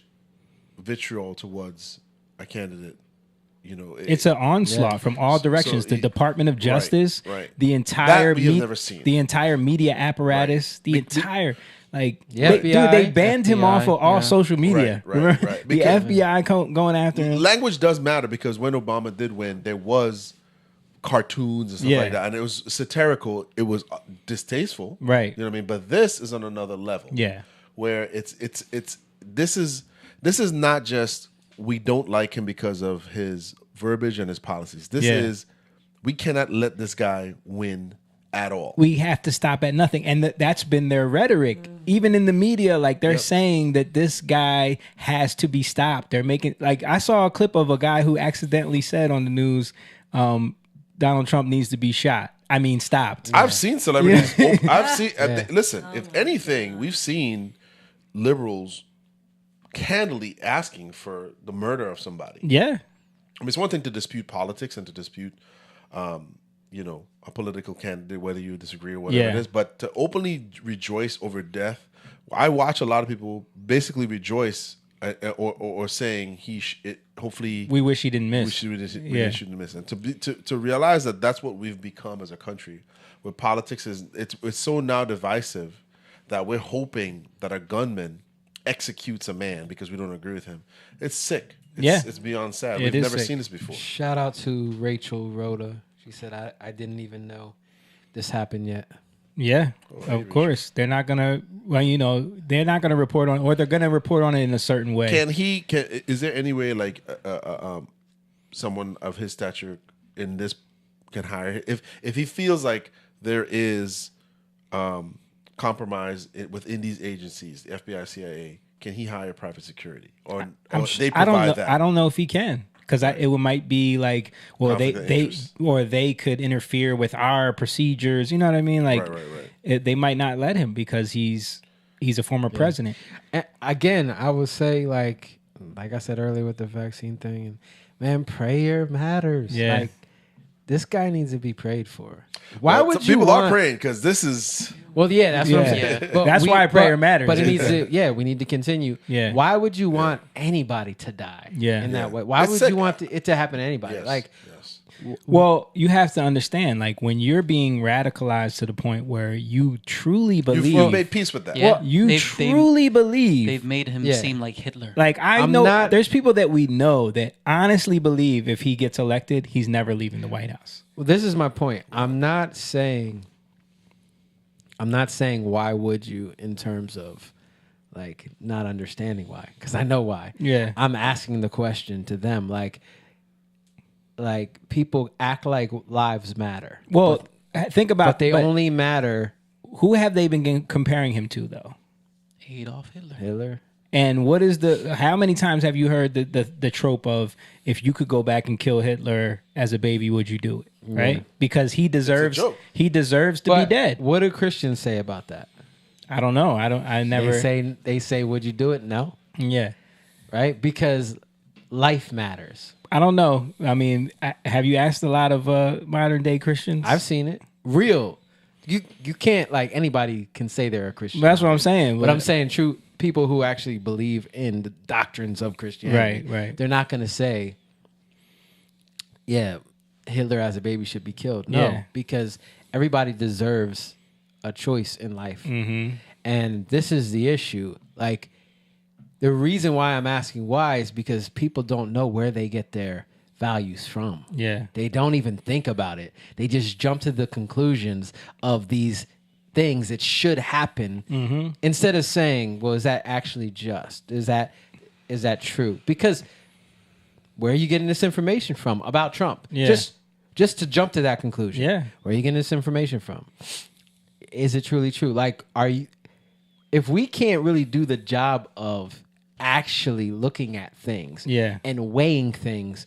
vitriol towards a candidate. It's an onslaught from all directions. The Department of Justice, right. The entire never seen. The entire media apparatus, the entire FBI, they banned him off of all social media. Right. The FBI going after him. Language does matter because when Obama did win, there was cartoons and stuff like that, and it was satirical. It was distasteful, right? You know what I mean? But this is on another level, where it's this is not just. We don't like him because of his verbiage and his policies. This is, we cannot let this guy win at all. We have to stop at nothing. And that's been their rhetoric. Even in the media, they're saying that this guy has to be stopped. They're making, I saw a clip of a guy who accidentally said on the news, Donald Trump needs to be shot. I mean, stopped. I've seen celebrities. Listen, if anything, we've seen liberals candidly asking for the murder of somebody. Yeah. I mean, it's one thing to dispute politics and to dispute, a political candidate, whether you disagree or whatever it is, but to openly rejoice over death. I watch a lot of people basically rejoice or saying hopefully we wish he didn't miss. We wish he didn't miss, and to realize that that's what we've become as a country, where politics it's so now divisive that we're hoping that a gunman executes a man because we don't agree with him. It's sick. It's beyond sad. We've never seen this before. Shout out to Rachel Rhoda. She said, I didn't even know this happened yet. Yeah, of course. They're not going to, they're not going to report on, or they're going to report on it in a certain way. Is there any way like someone of his stature in this can hire, if he feels like there is compromise within these agencies, the FBI, CIA, can he hire private security? Or they provide that? I don't know if he can. Because it might be like, well, they could interfere with our procedures. You know what I mean? Like, they might not let him because he's a former president. And again, I would say like I said earlier with the vaccine thing, and man, prayer matters. Yeah. Like, this guy needs to be prayed for. Why would you? People are praying because this is. Well, yeah, that's what I'm saying. But that's why prayer matters. But it needs to. Yeah, we need to continue. Yeah. Why would you want anybody to die? In that way. Why would you want it to happen to anybody? Yes. Well, you have to understand, like when you're being radicalized to the point where you truly believe, you've made peace with that. Yeah. Well, you truly believe they've made him seem like Hitler. Like there's people that we know that honestly believe if he gets elected, he's never leaving the White House. Well, this is my point. I'm not saying why would you in terms of like not understanding why, because I know why. Yeah, I'm asking the question to them like people act like lives matter. Well, think about, but they only matter. Who have they been comparing him to though? Adolf Hitler. Hitler. And what is how many times have you heard the trope of if you could go back and kill Hitler as a baby, would you do it? Right? Yeah. Because he deserves to be dead. What do Christians say about that? I don't know. I never They say would you do it? No. Yeah. Right? Because life matters. I don't know. I mean, have you asked a lot of modern day Christians? I've seen it. Real. You can't, like, anybody can say they're a Christian. That's what I'm saying. But I'm saying true people who actually believe in the doctrines of Christianity. Right. They're not going to say, yeah, Hitler as a baby should be killed. No, because everybody deserves a choice in life. Mm-hmm. And this is the issue. Like, the reason why I'm asking why is because people don't know where they get their values from. Yeah. They don't even think about it. They just jump to the conclusions of these things that should happen instead of saying, well, is that actually just? Is that true? Because where are you getting this information from about Trump? Yeah. Just to jump to that conclusion. Yeah. Where are you getting this information from? Is it truly true? Like, if we can't really do the job of actually looking at things and weighing things,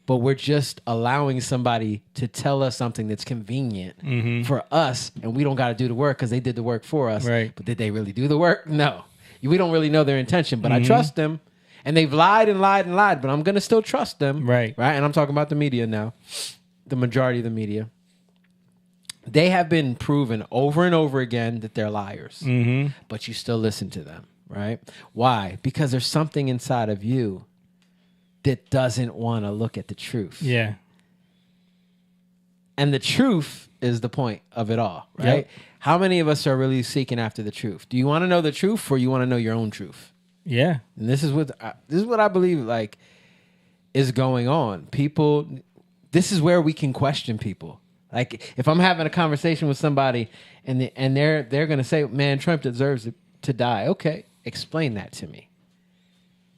but we're just allowing somebody to tell us something that's convenient for us, and we don't got to do the work because they did the work for us. Right. But did they really do the work? No. We don't really know their intention, but I trust them. And they've lied and lied and lied, but I'm going to still trust them. Right. And I'm talking about the media now, the majority of the media. They have been proven over and over again that they're liars, but you still listen to them, right? Why? Because there's something inside of you that doesn't want to look at the truth. Yeah. And the truth is the point of it all, right? Yep. How many of us are really seeking after the truth? Do you want to know the truth or you want to know your own truth? Yeah. And this is what I believe like is going on. People, this is where we can question people. Like if I'm having a conversation with somebody and they're going to say, "Man, Trump deserves to die." Okay, explain that to me.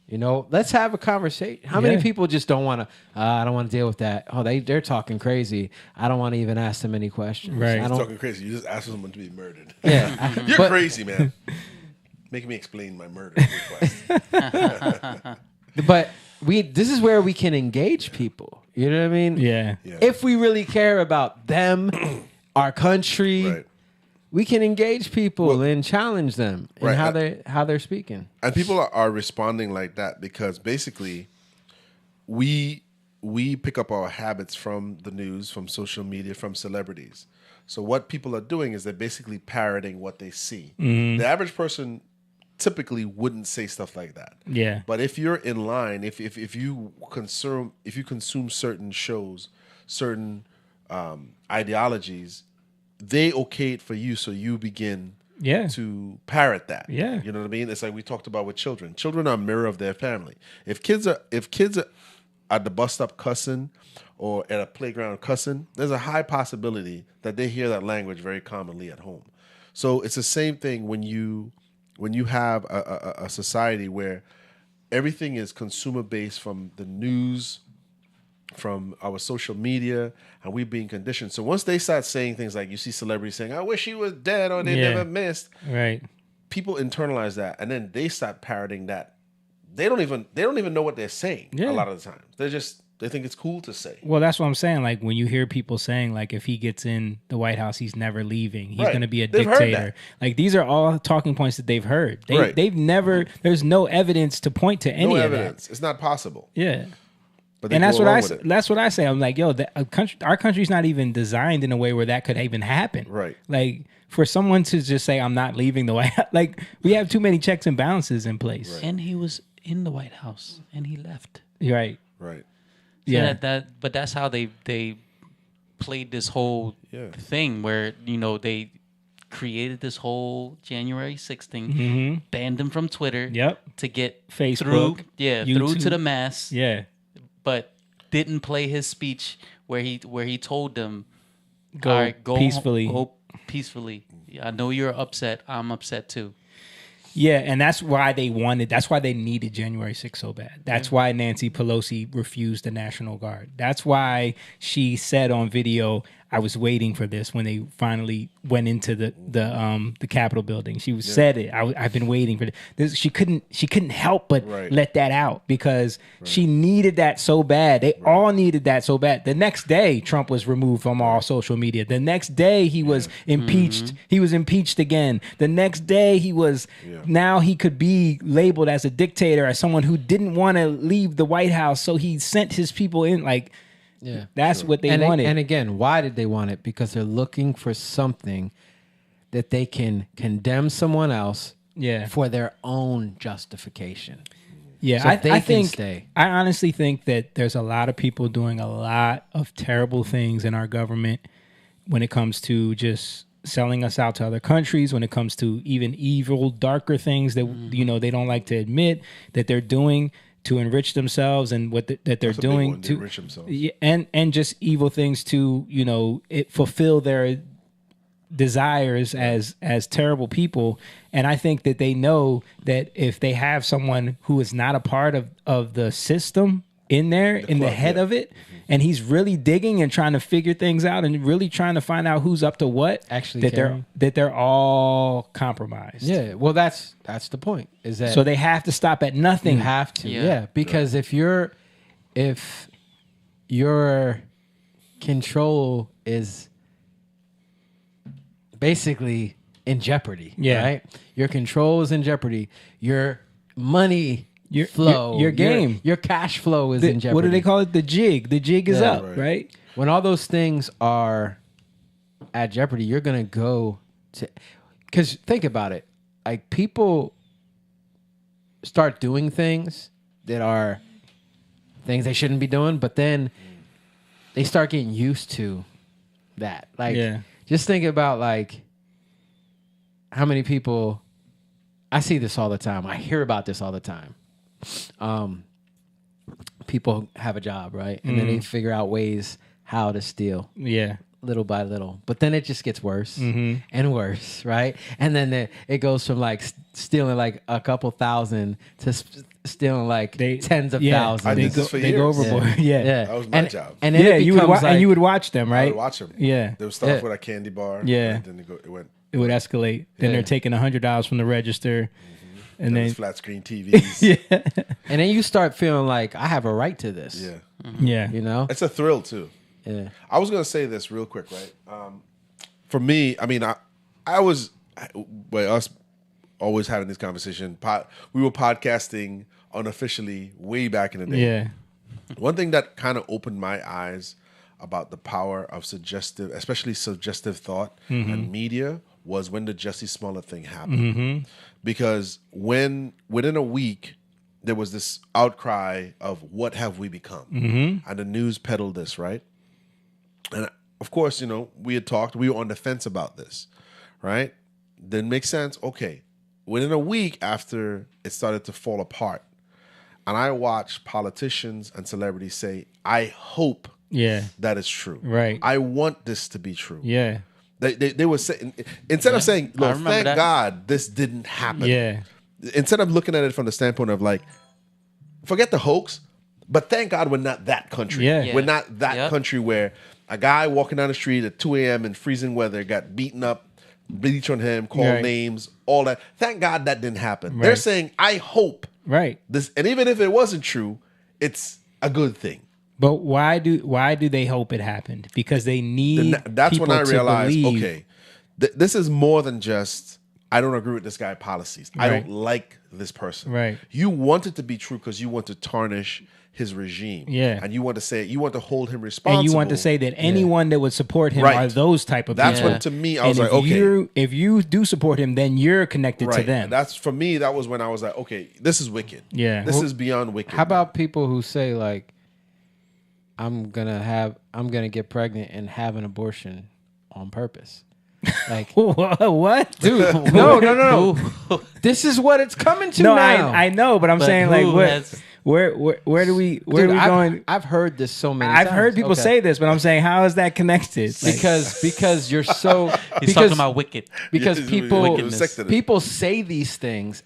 You know, let's have a conversation. How many people just don't want to? I don't want to deal with that. Oh, they're talking crazy. I don't want to even ask them any questions. Right, They're talking crazy. You just ask someone to be murdered. Yeah, you're crazy, man. Making me explain my murder request. But this is where we can engage people. You know what I mean? Yeah. If we really care about them, our country, we can engage people and challenge them in Right. how they're speaking. And people are responding like that because basically we pick up our habits from the news, from social media, from celebrities. So what people are doing is they're basically parroting what they see. The average person typically wouldn't say stuff like that. Yeah. But if you're in line, if you consume certain shows, certain ideologies, they okay it for you, so you begin to parrot that. Yeah. You know what I mean? It's like we talked about with children. Children are a mirror of their family. If kids are at the bus stop cussing or at a playground cussing, there's a high possibility that they hear that language very commonly at home. So it's the same thing when you have a society where everything is consumer based, from the news, from our social media, and we're being conditioned. So once they start saying things like, you see celebrities saying, I wish he was dead, or they never missed. Right. People internalize that, and then they start parroting that. They don't even know what they're saying a lot of the times. They think it's cool to say. Well, that's what I'm saying. Like when you hear people saying, like, if he gets in the White House, he's never leaving. He's going to be a dictator. Like these are all talking points that they've heard. They've never. There's no evidence to point to any of that. It's not possible. Yeah. But and that's what I say. I'm like, yo, our country's not even designed in a way where that could even happen. Right. Like for someone to just say, I'm not leaving the White House, like we have too many checks and balances in place. Right. And he was in the White House and he left. Right. Right. So Yeah. But that's how they played this whole thing where, they created this whole January 6th thing, banned him from Twitter to get Facebook, through to the mass. Yeah. But didn't play his speech where he told them Go peacefully. Go peacefully. I know you're upset. I'm upset too. Yeah, and that's why they needed January 6th so bad. That's why Nancy Pelosi refused the National Guard. That's why she said on video, I was waiting for this when they finally went into the Capitol building. She said it. I've been waiting for this. She couldn't help but let that out because she needed that so bad. They all needed that so bad. The next day, Trump was removed from all social media. The next day, he was impeached. He was impeached again. The next day, he was now he could be labeled as a dictator, as someone who didn't want to leave the White House. So he sent his people in like. Yeah, that's what they wanted. And again, why did they want it? Because they're looking for something that they can condemn someone else for their own justification. Yeah, so I honestly think that there's a lot of people doing a lot of terrible things in our government when it comes to just selling us out to other countries, when it comes to even evil, darker things that they don't like to admit that they're doing to enrich themselves, and that they're doing to enrich themselves, and just evil things to fulfill their desires as terrible people. And I think that they know that if they have someone who is not a part of the system in there, in the head of it, and he's really digging and trying to figure things out and really trying to find out who's up to what, that they're all compromised. Yeah, well, that's the point. Is that so they have to stop at nothing. You have to, because if your control is basically in jeopardy, right? Your control is in jeopardy. Your money. Your flow, your game, your cash flow is in jeopardy. What do they call it? The jig. The jig is up, right? When all those things are at jeopardy, you're gonna go to. Because think about it, like people start doing things that are things they shouldn't be doing, but then they start getting used to that. Like, just think about like how many people. I see this all the time. I hear about this all the time. People have a job, right? And then they figure out ways how to steal. Yeah. Little by little. But then it just gets worse and worse, right? And then it goes from like stealing like a couple thousand to stealing like tens of thousands. I did this for years. They go overboard. Yeah. That was my job. And then you would watch them, right? I would watch them. Yeah. They would start off with a candy bar. Yeah. And then it would escalate. Then they're taking $100 from the register. And then flat screen TVs. And then you start feeling like I have a right to this. Yeah. Yeah. You know? It's a thrill too. Yeah. I was gonna say this real quick, right? For me, I mean, us always having this conversation. We were podcasting unofficially way back in the day. Yeah. One thing that kind of opened my eyes about the power of especially suggestive thought and media was when the Jussie Smollett thing happened. Because within a week, there was this outcry of what have we become? And the news peddled this, right? And of course, we had talked, we were on the fence about this, right? Didn't make sense. Okay. Within a week after it started to fall apart, and I watched politicians and celebrities say, I hope that is true. Right. I want this to be true. Yeah. They were saying, instead of saying, Lord, thank God this didn't happen. Yeah. Instead of looking at it from the standpoint of like, forget the hoax, but thank God we're not that country. Yeah. We're not that country where a guy walking down the street at 2 a.m. in freezing weather got beaten up, bleach on him, called names, all that. Thank God that didn't happen. They're saying, I hope this, and even if it wasn't true, it's a good thing. But why do they hope it happened? Because they need that's people when I to realized, believe. okay, this is more than just, I don't agree with this guy's policies. I don't like this person. Right. You want it to be true because you want to tarnish his regime. Yeah. And you want to say, you want to hold him responsible. And you want to say that anyone that would support him are those type of That's people. when, to me, I And was like, if okay. if you do support him, then you're connected to them. And that's, for me, that was when I was like, okay, this is wicked. Yeah. This is beyond wicked. How about people who say like, I'm gonna get pregnant and have an abortion on purpose? Like what, dude? No. This is what it's coming to no, now. I know, but I'm saying like, where do we going? I've heard this so many I've times. heard people say this, but I'm saying, how is that connected? Like, because you're so He's talking about wicked. Because people Wickedness. say these things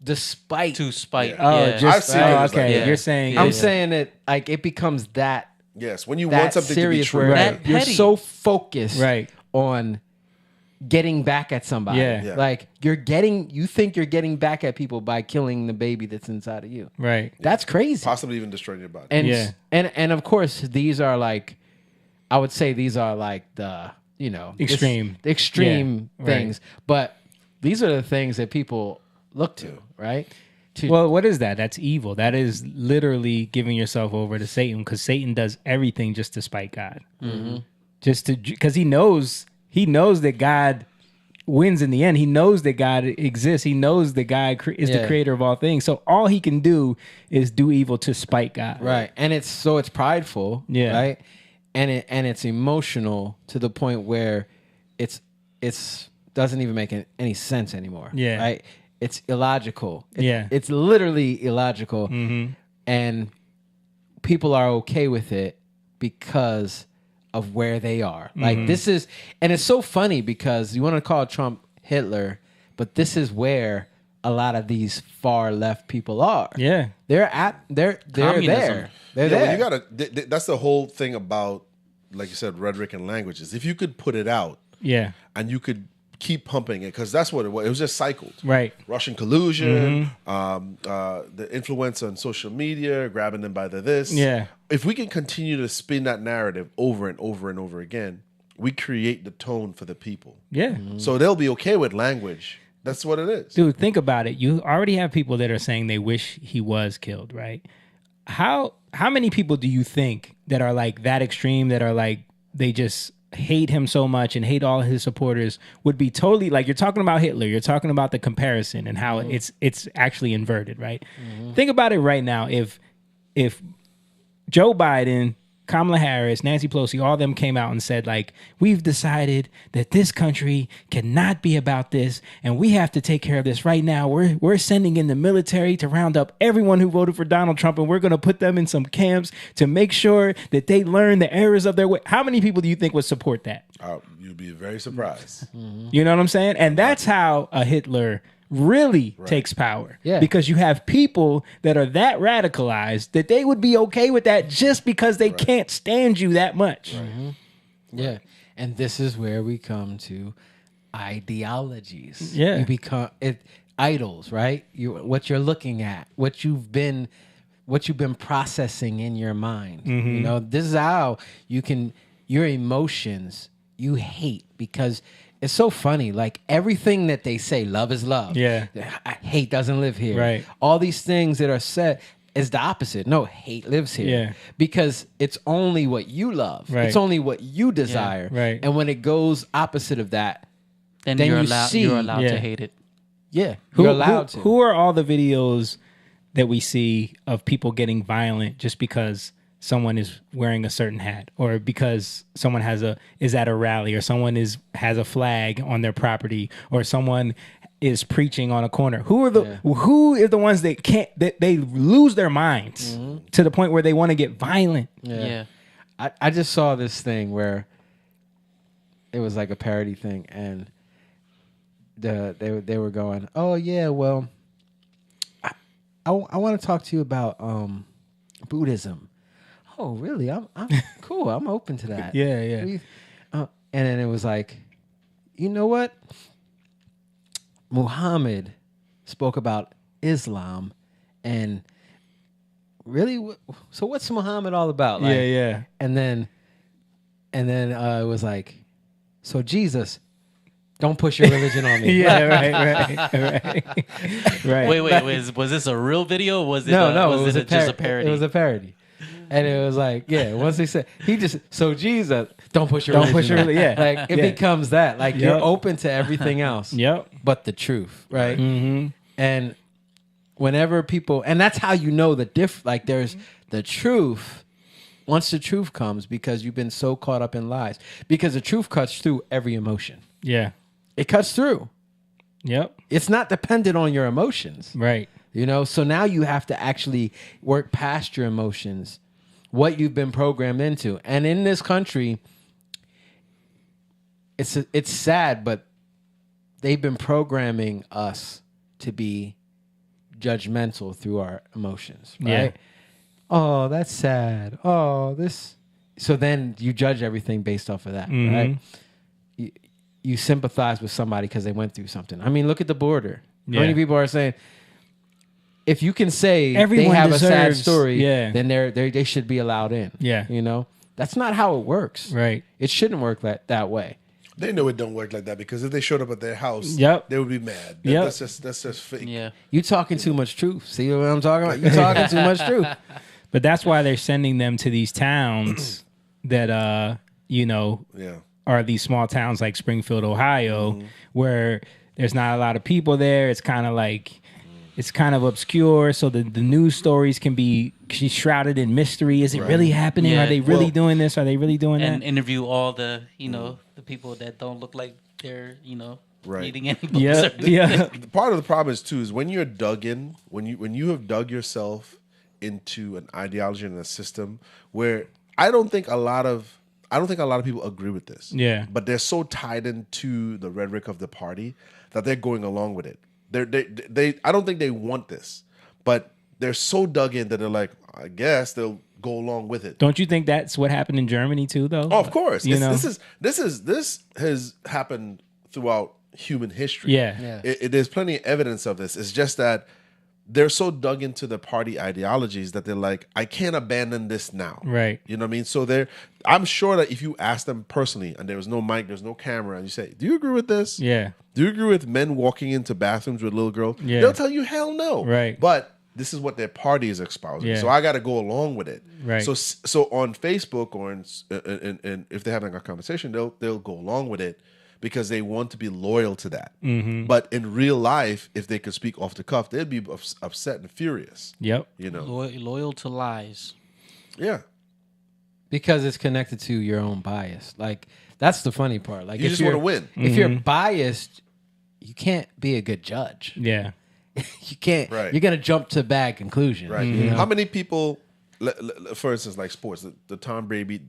despite To spite. I've seen it was okay. like, You're saying I'm saying it like it becomes that yes, when you that want something to be serious true. where That you're petty. so focused Right. on getting back at somebody. Yeah. Like you think you're getting back at people by killing the baby that's inside of you. right. That's crazy. Possibly even destroying your body. And Yeah. and of course these are like, I would say these are like the Extreme. extreme Yeah, things. But these are the things that people look to, right? Well, what is that? That's evil. That is literally giving yourself over to Satan, because Satan does everything just to spite God. Because he knows that God wins in the end. He knows that God exists. He knows that God is the creator of all things. So all he can do is do evil to spite God. Right. And it's prideful. Yeah. Right. And it's emotional to the point where it's doesn't even make any sense anymore. Yeah. Right. It's illogical. Yeah. It's literally illogical. And people are okay with it because of where they are. Like this is, and it's so funny because you want to call Trump Hitler, but this is where a lot of these far left people are. Yeah. They're there. Communism. They're Yeah, there. well, that's the whole thing about, like you said, rhetoric and languages. If you could put it out Yeah. and you could keep pumping it, because that's what it was. It was just cycled. Right. Russian collusion, the influence on social media, grabbing them by the this. Yeah. If we can continue to spin that narrative over and over and over again, we create the tone for the people. Yeah. So they'll be okay with language. That's what it is. Dude, think about it. You already have people that are saying they wish he was killed, right? How many people do you think that are like that extreme, that are like they just hate him so much and hate all his supporters, would be totally like, you're talking about Hitler, you're talking about the comparison and how it's actually inverted, right? Think about it right now. If Joe Biden, Kamala Harris, Nancy Pelosi, all of them came out and said, like, we've decided that this country cannot be about this, and we have to take care of this right now. We're sending in the military to round up everyone who voted for Donald Trump, and we're going to put them in some camps to make sure that they learn the errors of their way. How many people do you think would support that? You'd be very surprised. You know what I'm saying? And that's how a Hitler really takes power. Yeah. Because you have people that are that radicalized that they would be okay with that just because they can't stand you that much. Yeah. And this is where we come to ideologies. Yeah. You become idols, right? What you're looking at, what you've been processing in your mind. You know, this is how your emotions you hate because it's so funny. Like everything that they say, love is love. Yeah. Hate doesn't live here. Right. All these things that are said is the opposite. No, hate lives here. Yeah. Because it's only what you love. Right. It's only what you desire. Right. And when it goes opposite of that, Then, then you're you allowed. see- You're allowed Yeah. to hate it. yeah, you're allowed to. Who are all the videos that we see of people getting violent just because someone is wearing a certain hat, or because someone is at a rally, or someone has a flag on their property, or someone is preaching on a corner? Who are the ones that they lose their minds to the point where they want to get violent? Yeah. I just saw this thing where it was like a parody thing, and they were going, oh yeah, well, I want to talk to you about Buddhism. Oh really? I'm cool. I'm open to that. Yeah. And then it was like, you know what? Muhammad spoke about Islam, and really, so what's Muhammad all about? Like, Yeah. And then it was like, so Jesus, don't push your religion on me. Yeah, right. Wait. Was this a real video? Or was it? No, Was it was just a parody? It was a parody. And it was like, yeah, once they said, so Jesus, don't push your Don't religion push your on me. yeah. Like, it becomes that. Like, you're Yep. open to everything else. Yep. But the truth, right? Mm-hmm. And whenever people, and that's how you know like there's the truth. Once the truth comes, because you've been so caught up in lies, because the truth cuts through every emotion. Yeah. It cuts through. Yep. It's not dependent on your emotions. Right. You know, so now you have to actually work past your emotions, what you've been programmed into. And in this country, it's sad, but they've been programming us to be judgmental through our emotions, right? Yeah. Oh, that's sad. Oh, this. So then you judge everything based off of that, right? You sympathize with somebody because they went through something. I mean, look at the border. How many people are saying, if you can say Everyone they have a sad deserves- story, yeah. then they should be allowed in. Yeah. You know? That's not how it works. Right. It shouldn't work that way. They know it don't work like that, because if they showed up at their house, Yep. they would be mad. Yep. That's just fake. Yeah. You talking too much truth. See what I'm talking about? You talking too much truth. But that's why they're sending them to these towns that are these small towns like Springfield, Ohio, where there's not a lot of people there. It's kind of like, it's kind of obscure, so the news stories can be shrouded in mystery. Is it really happening? Yeah. Are they really doing this? Are they really doing And that? interview all the the people that don't look like they're Right. reading any books. Yeah, or anything. yeah. Part of the problem is too is when you're dug in, when you have dug yourself into an ideology and a system where I don't think a lot of people agree with this. Yeah. But they're so tied into the rhetoric of the party that they're going along with it. They I don't think they want this, but they're so dug in that they're like, I guess they'll go along with it. Don't you think that's what happened in Germany too, though? Oh, of course. You know? This has happened throughout human history. Yeah. There's plenty of evidence of this. It's just that they're so dug into the party ideologies that they're like, I can't abandon this now. Right. You know what I mean? So I'm sure that if you ask them personally and there was no mic, there's no camera, and you say, do you agree with this? Yeah. Do you agree with men walking into bathrooms with little girls? Yeah. They'll tell you, hell no. Right. But this is what their party is espousing. Yeah. So I got to go along with it. Right. So on Facebook or in if they're having a conversation, they'll go along with it because they want to be loyal to that. Mm-hmm. But in real life, if they could speak off the cuff, they'd be upset and furious. Yep. You know. Loyal to lies. Yeah. Because it's connected to your own bias. Like, that's the funny part. Like, You if just you're- wanna win. If you're biased, you can't be a good judge. Yeah. You can't. Right. You're gonna jump to bad conclusions. Right. you know? How many people, for instance, like sports, the Tom Brady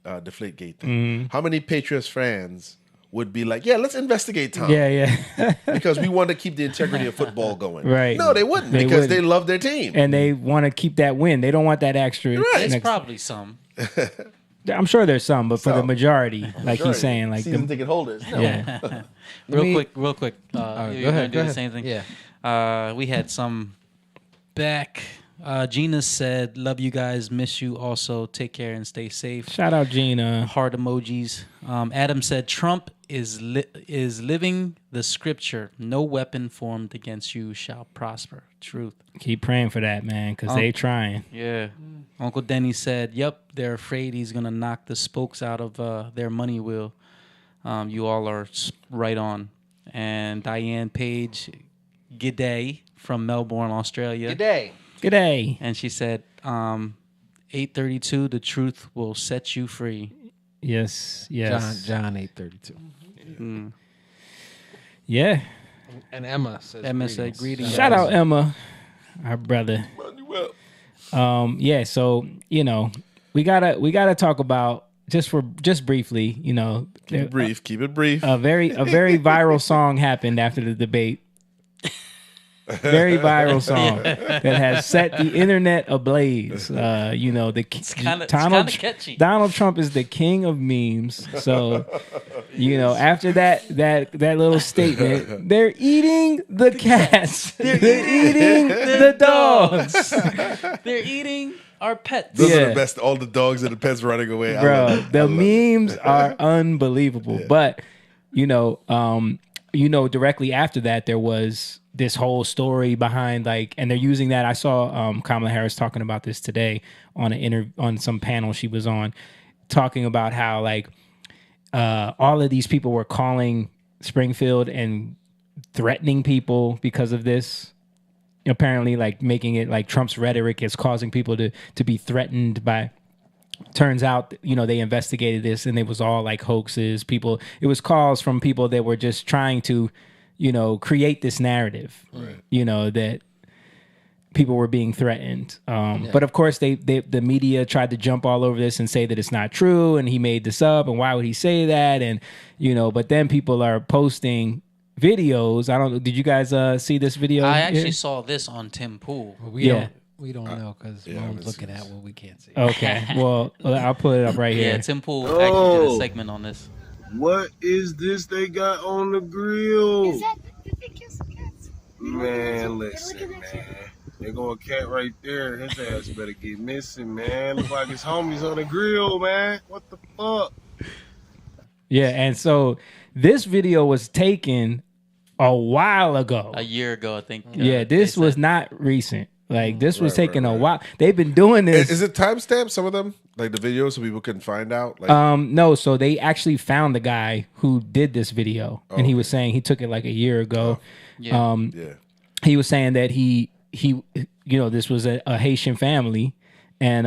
Deflategate thing. How many Patriots fans would be like, yeah, let's investigate Tom. Yeah. Because we want to keep the integrity of football going. Right. No, they wouldn't, They because wouldn't. they love their team. And they want to keep that win. They don't want that extra. Right. There's probably some. I'm sure there's some, but for the Some. majority, like he's saying, like season ticket holders. No. yeah. Real quick. Go You're gonna ahead. do the same thing. Yeah. We had some back Gina said, "Love you guys, miss you. Also, take care and stay safe." Shout out Gina. Heart emojis. Adam said, "Trump is living the scripture. No weapon formed against you shall prosper." Truth. Keep praying for that, man, because they trying. Yeah. Uncle Denny said, "Yep, they're afraid he's gonna knock the spokes out of their money wheel." You all are right on. And Diane Page, g'day from Melbourne, Australia. G'day. And she said, 832, the truth will set you free. Yes. John 8:32. Yeah. And Emma says said greetings. Shout out Emma, our brother. Yeah, so we gotta talk about just briefly, Keep it brief. A very viral song happened after the debate. Very viral song that has set the internet ablaze. It's kind of catchy. Donald Trump is the king of memes. So, after that little statement, they're eating the cats. They're eating the dogs. They're eating our pets. Those are the best. All the dogs and the pets running away. Bro, the memes are unbelievable. Yeah. But, directly after that, there was this whole story behind and they're using that. I saw Kamala Harris talking about this today on on some panel she was on, talking about how all of these people were calling Springfield and threatening people because of this. Apparently, making it Trump's rhetoric is causing people to be threatened by. Turns out, they investigated this and it was all hoaxes. It was calls from people that were just trying to, create this narrative, right. That people were being threatened. But of course, the media tried to jump all over this and say that it's not true and he made this up and why would he say that? And, but then people are posting videos. I don't know. Did you guys see this video? I actually saw this on Tim Pool. We don't know because Mom's looking at what we can't see. Okay. Well, I'll put it up right here. Yeah, Tim Pool actually did a segment on this. What is this they got on the grill? Is that did they kill some cats? Man, listen, man. There go a cat right there. His ass better get missing, man. Look like his homies on the grill, man. What the fuck? Yeah, and so this video was taken a while ago. A year ago, I think. Yeah, this was not recent. This was taking a while. They've been doing this. Is it timestamped, some of them? The videos, so people can find out? No, so they actually found the guy who did this video. And he was saying he took it a year ago. He was saying that he this was a Haitian family and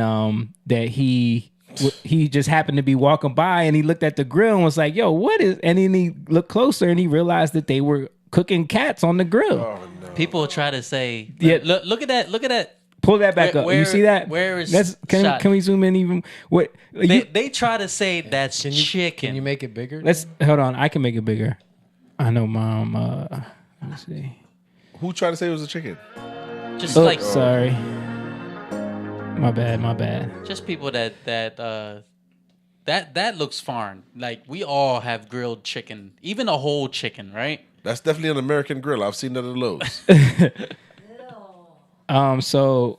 that he just happened to be walking by and he looked at the grill and was like, yo, what is, and then he looked closer and he realized that they were cooking cats on the grill. Oh, no. People try to say, look at that. Pull that back up. You see that? Where is can we zoom in even? What they try to say that's chicken. Can you make it bigger? Hold on. I can make it bigger. I know, Mom. Let me see. Who tried to say it was a chicken? Just sorry. My bad. Just people that looks foreign. We all have grilled chicken, even a whole chicken, right? That's definitely an American grill. I've seen that at Lowe's. So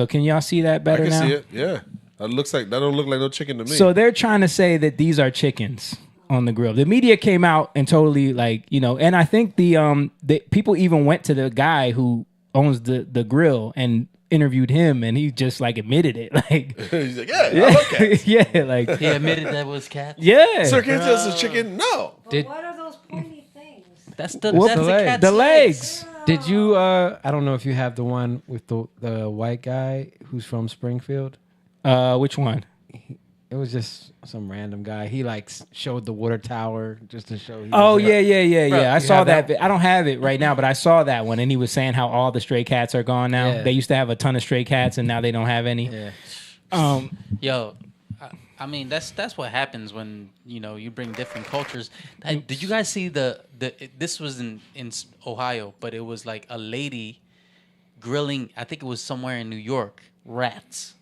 can y'all see that better now? I can see it. Yeah, that don't look like no chicken to me. So they're trying to say that these are chickens on the grill. The media came out and totally and I think the people even went to the guy who owns the grill and interviewed him, and he just admitted it. He's like, I love cats. Yeah, he admitted that was cats. Yeah. Sir, can you tell us a chicken? No. But what are those pointy things? That's the cat's the legs. Did you? I don't know if you have the one with the white guy who's from Springfield. Which one? It was just some random guy. He showed the water tower just to show. Yeah. I saw that. I don't have it right now, but I saw that one, and he was saying how all the stray cats are gone now. Yeah. They used to have a ton of stray cats, and now they don't have any. Yeah. Yo, I mean that's what happens when you bring different cultures. Did you guys see this was in Ohio, but it was a lady grilling. I think it was somewhere in New York. Rats.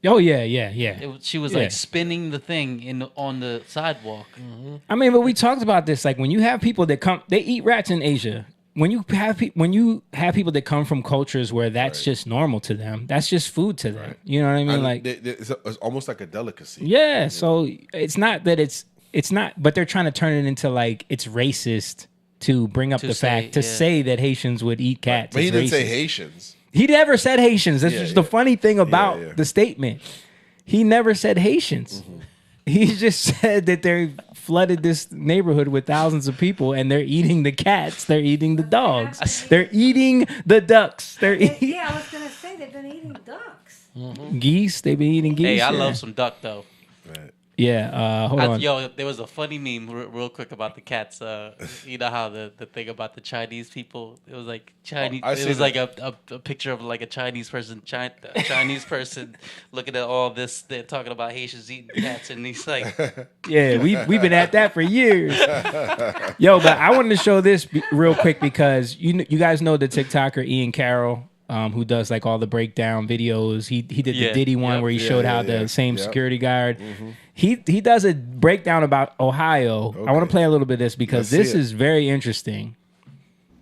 Oh yeah. She was spinning the thing on the sidewalk. Mm-hmm. I mean, but we talked about this. When you have people that come, they eat rats in Asia. when you have people that come from cultures where that's just normal to them, that's just food to them. You know what I mean? Like it's almost like a delicacy. Yeah. So it's not that it's not, but they're trying to turn it into like it's racist to bring up the fact to say that Haitians would eat cats. But he didn't say racist. Haitians. He never said Haitians. That's just the funny thing about the statement. He never said Haitians. He just said that they flooded this neighborhood with thousands of people, and they're eating the cats. They're eating the dogs. They're eating the ducks. Yeah, I was gonna say they've been eating ducks. Geese. They've been eating geese. Hey, I love some duck though. Yeah, hold on. Yo, there was a funny meme real quick about the cats. You know how the thing about the Chinese people? It was like Chinese. It was like a picture of like a Chinese person, Chinese person looking at all this. They're talking about Haitians eating cats, and he's like, "Yeah, we've been at that for years." Yo, but I wanted to show this real quick because you guys know the TikToker Ian Carroll. Who does like all the breakdown videos? He did the Diddy one where he showed how the same security guard. He does a breakdown about Ohio. Okay. I want to play a little bit of this because this is very interesting.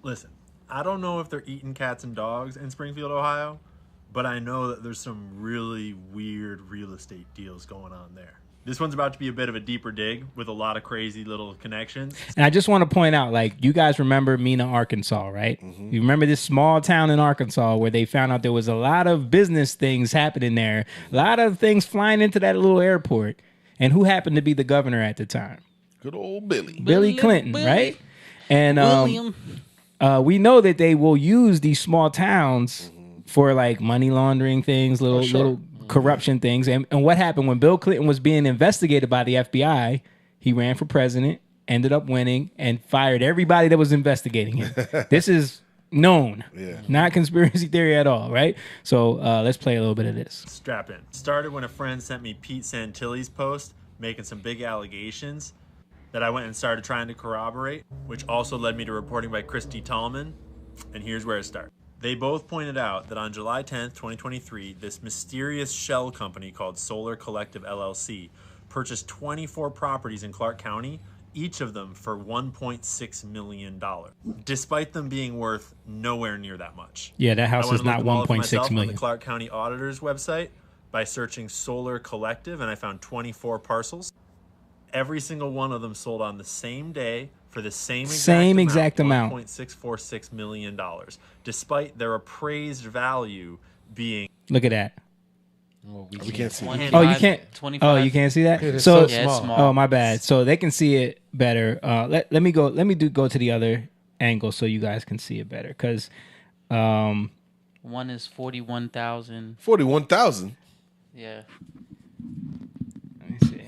Listen, I don't know if they're eating cats and dogs in Springfield, Ohio, but I know that there's some really weird real estate deals going on there. This one's about to be a bit of a deeper dig with a lot of crazy little connections. And I just want to point out, like, you guys remember Mena, Arkansas, right? You remember this small town in Arkansas where they found out there was a lot of business things happening there, a lot of things flying into that little airport. And who happened to be the governor at the time? Good old Billy. Billy Clinton, right? And we know that they will use these small towns for like money laundering things, little corruption things. And what happened when Bill Clinton was being investigated by the FBI, he ran for president, ended up winning, and fired everybody that was investigating him. This is known, not conspiracy theory at all, right? So let's play a little bit of this. Strap in. Started when a friend sent me Pete Santilli's post making some big allegations that I went and started trying to corroborate, which also led me to reporting by Christy Tallman. And here's where it started. They both pointed out that on July 10th, 2023, this mysterious shell company called Solar Collective LLC purchased 24 properties in Clark County, each of them for $1.6 million, despite them being worth nowhere near that much. Yeah, that house is not 1.6 million. On the Clark County Auditor's website by searching Solar Collective, and I found 24 parcels. Every single one of them sold on the same day for the same exact amount. $1.646 million, despite their appraised value being... Look at that. Oh, we can't see it. Oh, you can't. 25. Oh, you can't see that. It's so small. It's small. Oh, my bad. So they can see it better. Let me go. Let me go to the other angle so you guys can see it better. Because one is 41,000. 41,000. Yeah. Let me see.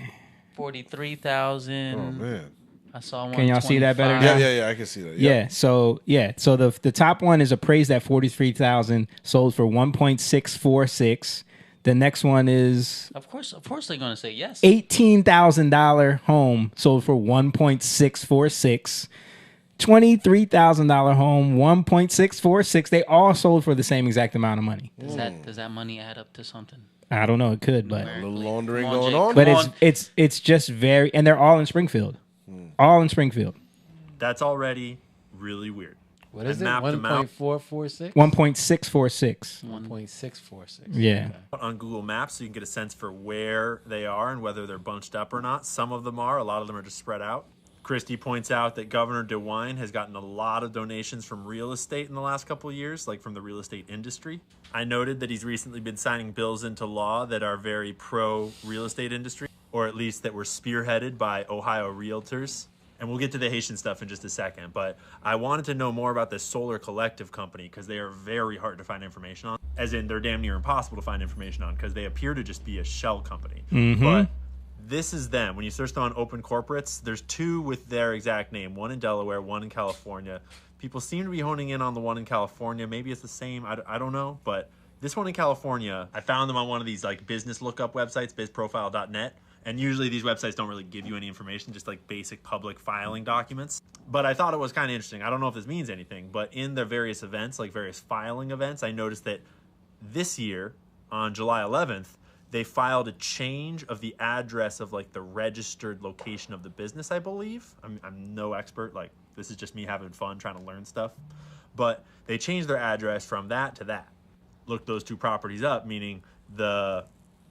43,000. Oh man. I saw one. Can y'all see that better now? Yeah, I can see that. Yeah. So the top one is appraised at 43,000, sold for 1.646. The next one is Of course they're gonna say yes. $18,000 home sold for 1.646. $23,000 home, 1.646. They all sold for the same exact amount of money. Does that money add up to something? I don't know. It could, but A little laundering Come on, going Jake. on. but it's just very, and they're all in Springfield. All in Springfield. That's already really weird. What is it? mapped them out. 1.446? 1.646. 1.646. Yeah. On Google Maps, so you can get a sense for where they are and whether they're bunched up or not. Some of them are. A lot of them are just spread out. Christie points out that Governor DeWine has gotten a lot of donations from real estate in the last couple of years, like from the real estate industry. I noted that he's recently been signing bills into law that are very pro-real estate industry, or at least that were spearheaded by Ohio realtors. And we'll get to the Haitian stuff in just a second, but I wanted to know more about this Solar Collective company because they are very hard to find information on, as in they're damn near impossible to find information on because they appear to just be a shell company. But this is them. When you search them on Open Corporates, there's two with their exact name, one in Delaware, one in California. People seem to be honing in on the one in California. Maybe it's the same, I don't know, but this one in California, I found them on one of these like business lookup websites, bizprofile.net. And usually these websites don't really give you any information, just like basic public filing documents. But I thought it was kind of interesting. I don't know if this means anything, but in the various events, like various filing events, I noticed that this year, on July 11th, they filed a change of the address of like the registered location of the business, I believe. I'm no expert. Like, this is just me having fun trying to learn stuff. But they changed their address from that to that. Looked those two properties up, meaning the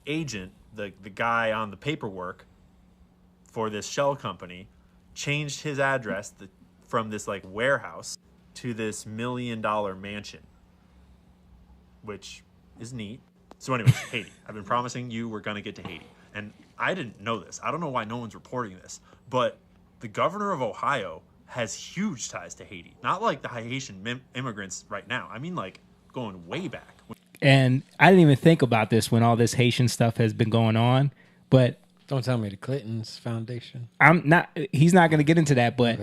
agent, the guy on the paperwork for this shell company, changed his address from this like warehouse to this $1 million mansion, which is neat. So anyways, Haiti. I've been promising you we're going to get to Haiti. And I didn't know this. I don't know why no one's reporting this. But the governor of Ohio has huge ties to Haiti. Not like the Haitian immigrants right now. I mean, like, going way back. And I didn't even think about this when all this Haitian stuff has been going on. But don't tell me the Clinton's foundation. He's not going to get into that. But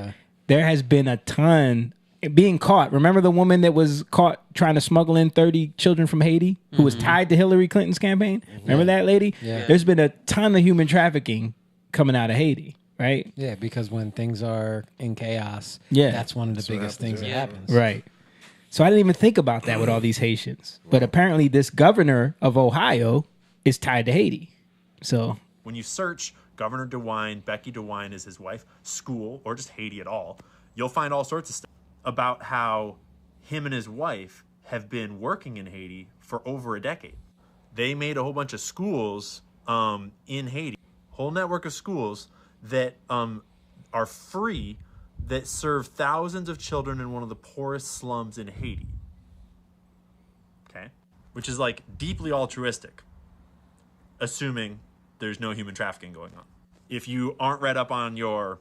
there has been a ton being caught. Remember the woman that was caught trying to smuggle in 30 children from Haiti who was tied to Hillary Clinton's campaign? Remember that lady? Yeah. There's been a ton of human trafficking coming out of Haiti, right? Yeah, because when things are in chaos, Yeah. that's one of the biggest things that happens. Right. So I didn't even think about that with all these Haitians. But apparently this governor of Ohio is tied to Haiti. So when you search Governor DeWine, Becky DeWine is his wife, school, or just Haiti at all, you'll find all sorts of stuff about how him and his wife have been working in Haiti for over a decade. They made a whole bunch of schools in Haiti, whole network of schools that are free, that serve thousands of children in one of the poorest slums in Haiti. Okay? Which is like deeply altruistic, assuming there's no human trafficking going on. If you aren't read up on your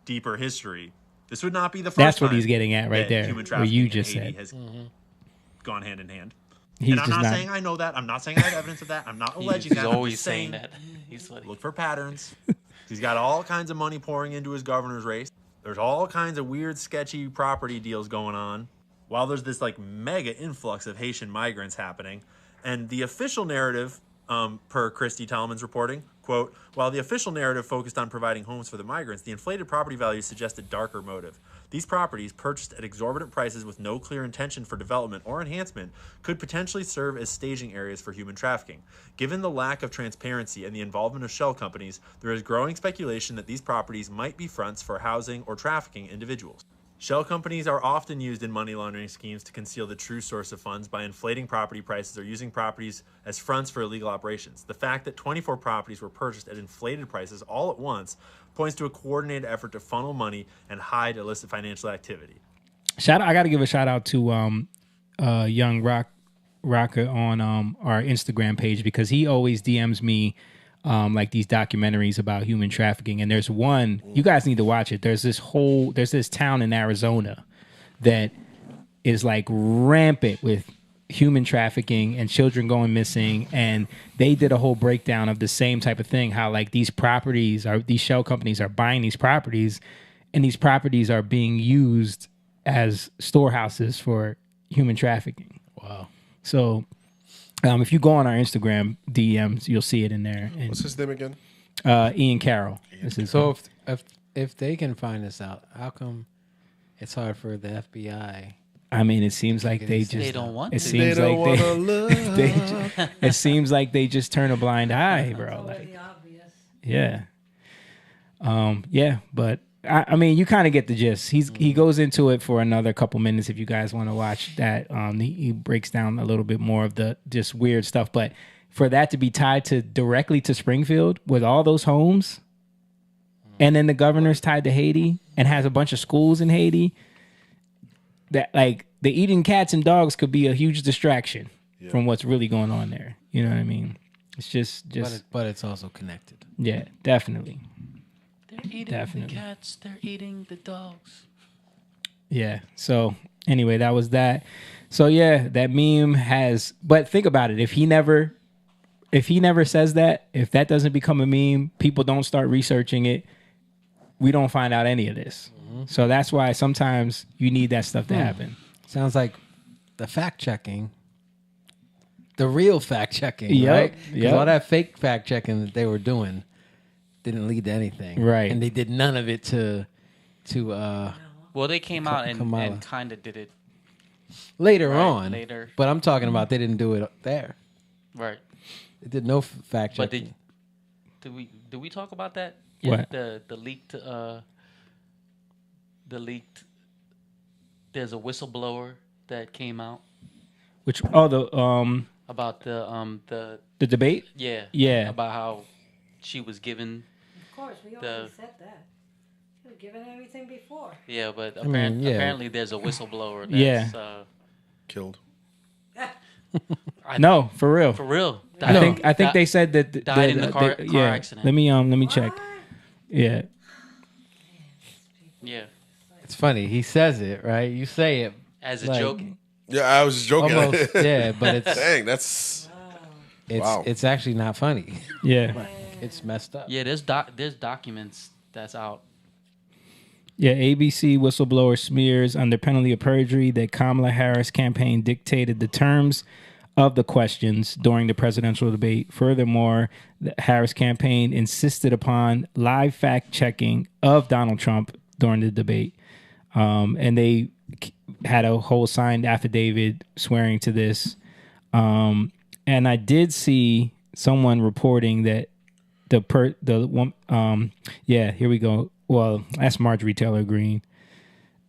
deeper history, this would not be the first that's what time he's getting at right there. Human What trafficking you just in Haiti said. has gone hand in hand. He's And I'm just not not saying I know that. I'm not saying I have evidence of that. I'm not alleging He's that. I'm always just saying that. He's like, look for patterns. He's got all kinds of money pouring into his governor's race. There's all kinds of weird, sketchy property deals going on, while there's this like mega influx of Haitian migrants happening. And the official narrative, per Christy Tallman's reporting, quote, while the official narrative focused on providing homes for the migrants, the inflated property values suggest a darker motive. These properties, purchased at exorbitant prices with no clear intention for development or enhancement, could potentially serve as staging areas for human trafficking. Given the lack of transparency and the involvement of shell companies, there is growing speculation that these properties might be fronts for housing or trafficking individuals. Shell companies are often used in money laundering schemes to conceal the true source of funds by inflating property prices or using properties as fronts for illegal operations. The fact that 24 properties were purchased at inflated prices all at once points to a coordinated effort to funnel money and hide illicit financial activity. I got to give a shout out to Young Rocker on our Instagram page, because he always DMs me like these documentaries about human trafficking. And there's one, you guys need to watch it. There's this town in Arizona that is like rampant with human trafficking and children going missing. And they did a whole breakdown of the same type of thing, how like these shell companies are buying these properties, and these properties are being used as storehouses for human trafficking. Wow. So if you go on our Instagram DMs, you'll see it in there. And, what's his name again? Ian Carroll. So if they can find this out, how come it's hard for the FBI? I mean, it seems like they don't want it to. Seems They don't like wanna look. it seems like they just turn a blind eye, bro. Like, obvious. yeah, yeah. But I mean, you kind of get the gist. He goes into it for another couple minutes if you guys want to watch that. He breaks down a little bit more of the just weird stuff. But for that to be tied directly to Springfield with all those homes, and then the governor's tied to Haiti and has a bunch of schools in Haiti, that like the eating cats and dogs could be a huge distraction from what's really going on there. You know what I mean? It's just but it's also connected. Yeah, definitely. They're eating the cats. They're eating the dogs. Yeah. So anyway, that was that. So yeah, that meme has. But think about it. If he never says that, if that doesn't become a meme, people don't start researching it, we don't find out any of this. So that's why sometimes you need that stuff to happen. Sounds like the fact checking, the real fact checking, Yep, right? 'Cause yep. all that fake fact checking that they were doing didn't lead to anything, Right? And they did none of it to Well, they came out Kamala. and kind of did it later right, on. later. But I'm talking about they didn't do it there. Right. It did no fact But checking. did we talk about that? What? The leaked there's a whistleblower that came out Which the about the debate? Yeah. about how she was given Of course, we already said that. She was given everything before. but mean, yeah. apparently there's a whistleblower that's Killed. No, for real. for real. I think they said that died in the car yeah. accident. Let me check. Yeah. Yeah, It's funny. He says it, right? You say it as a like, joke. Yeah, I was just joking. Almost, yeah, but it's Dang, that's wow. it's actually not funny. Yeah. It's messed up. Yeah, there's documents that's out. Yeah, ABC whistleblower smears under penalty of perjury that Kamala Harris campaign dictated the terms of the questions during the presidential debate. Furthermore, the Harris campaign insisted upon live fact checking of Donald Trump during the debate. And they had a whole signed affidavit swearing to this. And I did see someone reporting that here we go. Well, that's Marjorie Taylor Greene.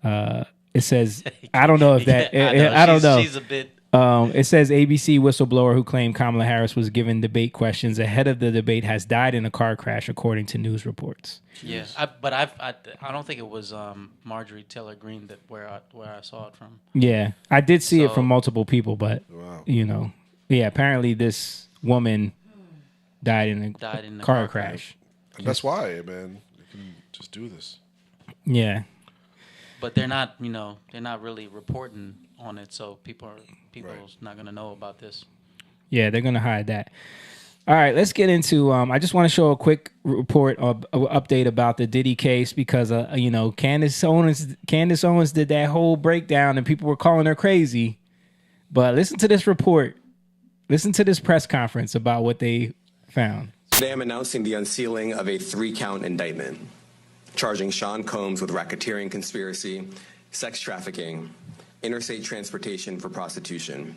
It says, I don't know if that, I don't know. She's a bit. It says ABC whistleblower who claimed Kamala Harris was given debate questions ahead of the debate has died in a car crash, according to news reports. Yeah, I don't think it was Marjorie Taylor Greene where I saw it from. Yeah, I did see it from multiple people, but Wow. Apparently this woman died in a car crash. And that's why, man. You can just do this. Yeah. But they're not really reporting on it, so people's not gonna know about this. Yeah, they're gonna hide that. All right, let's get into. I just want to show a quick report of update about the Diddy case because Candace Owens did that whole breakdown and people were calling her crazy. But listen to this report. Listen to this press conference about what they found. Today I'm announcing the unsealing of a 3-count indictment charging Sean Combs with racketeering conspiracy, sex trafficking, interstate transportation for prostitution.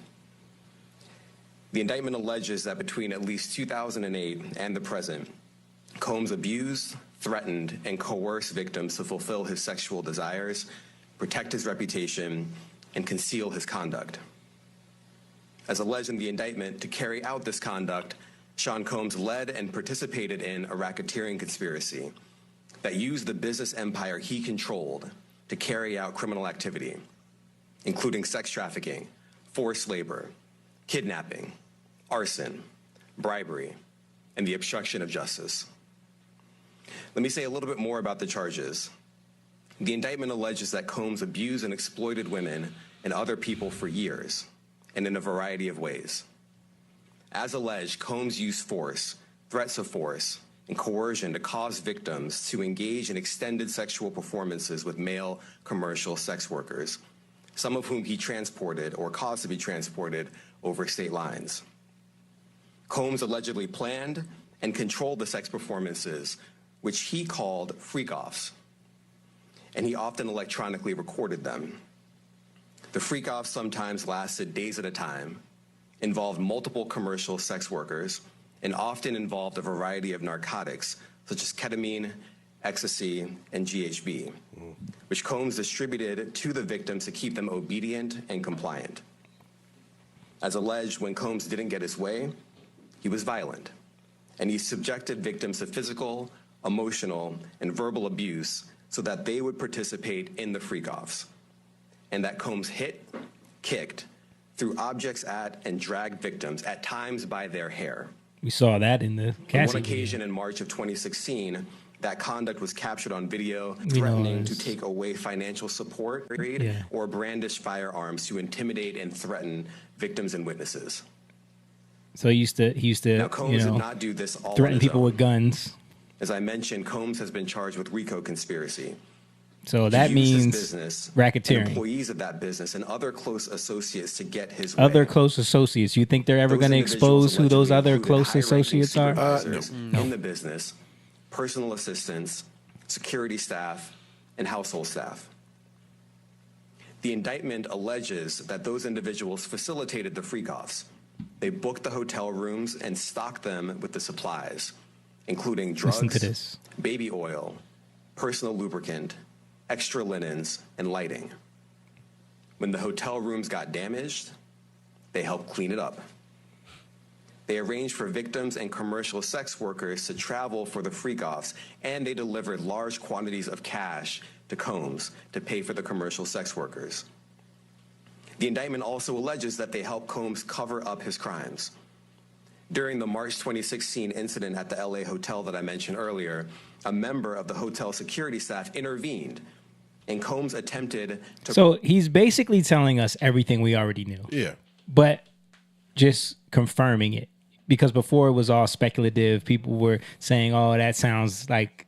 The indictment alleges that between at least 2008 and the present, Combs abused, threatened, and coerced victims to fulfill his sexual desires, protect his reputation, and conceal his conduct. As alleged in the indictment, to carry out this conduct, Sean Combs led and participated in a racketeering conspiracy that used the business empire he controlled to carry out criminal activity, including sex trafficking, forced labor, kidnapping, arson, bribery, and the obstruction of justice. Let me say a little bit more about the charges. The indictment alleges that Combs abused and exploited women and other people for years, and in a variety of ways. As alleged, Combs used force, threats of force, and coercion to cause victims to engage in extended sexual performances with male commercial sex workers, some of whom he transported or caused to be transported over state lines. Combs allegedly planned and controlled the sex performances, which he called freak-offs, and he often electronically recorded them. The freak-offs sometimes lasted days at a time, involved multiple commercial sex workers, and often involved a variety of narcotics, such as ketamine, ecstasy, and GHB, which Combs distributed to the victims to keep them obedient and compliant. As alleged, when Combs didn't get his way, he was violent, and he subjected victims to physical, emotional, and verbal abuse so that they would participate in the freak-offs, and that Combs hit, kicked, threw objects at, and dragged victims, at times by their hair. We saw that in the Cassie On one video. occasion in March of 2016, that conduct was captured on video, threatening to take away financial support or brandish firearms to intimidate and threaten victims and witnesses. So he used to Now, Combs did not do this all threaten on his people own. with guns. As I mentioned, Combs has been charged with RICO conspiracy. So that He used his means business and racketeering. employees of that business and other close associates to get his Other way. close associates. You think they're ever Those going to individuals expose who those allegedly other included close high-ranking associates are? supervisors in the business, personal assistants, security staff, and household staff. The indictment alleges that those individuals facilitated the freak-offs, They booked the hotel rooms and stocked them with the supplies, including drugs, Listen to this. baby oil, personal lubricant, extra linens, and lighting. When the hotel rooms got damaged, they helped clean it up. They arranged for victims and commercial sex workers to travel for the freak-offs, and they delivered large quantities of cash to Combs to pay for the commercial sex workers. The indictment also alleges that they helped Combs cover up his crimes. During the March 2016 incident at the LA hotel that I mentioned earlier, a member of the hotel security staff intervened, and Combs attempted to... So he's basically telling us everything we already knew. Yeah. But just confirming it. Because before it was all speculative. People were saying, oh, that sounds like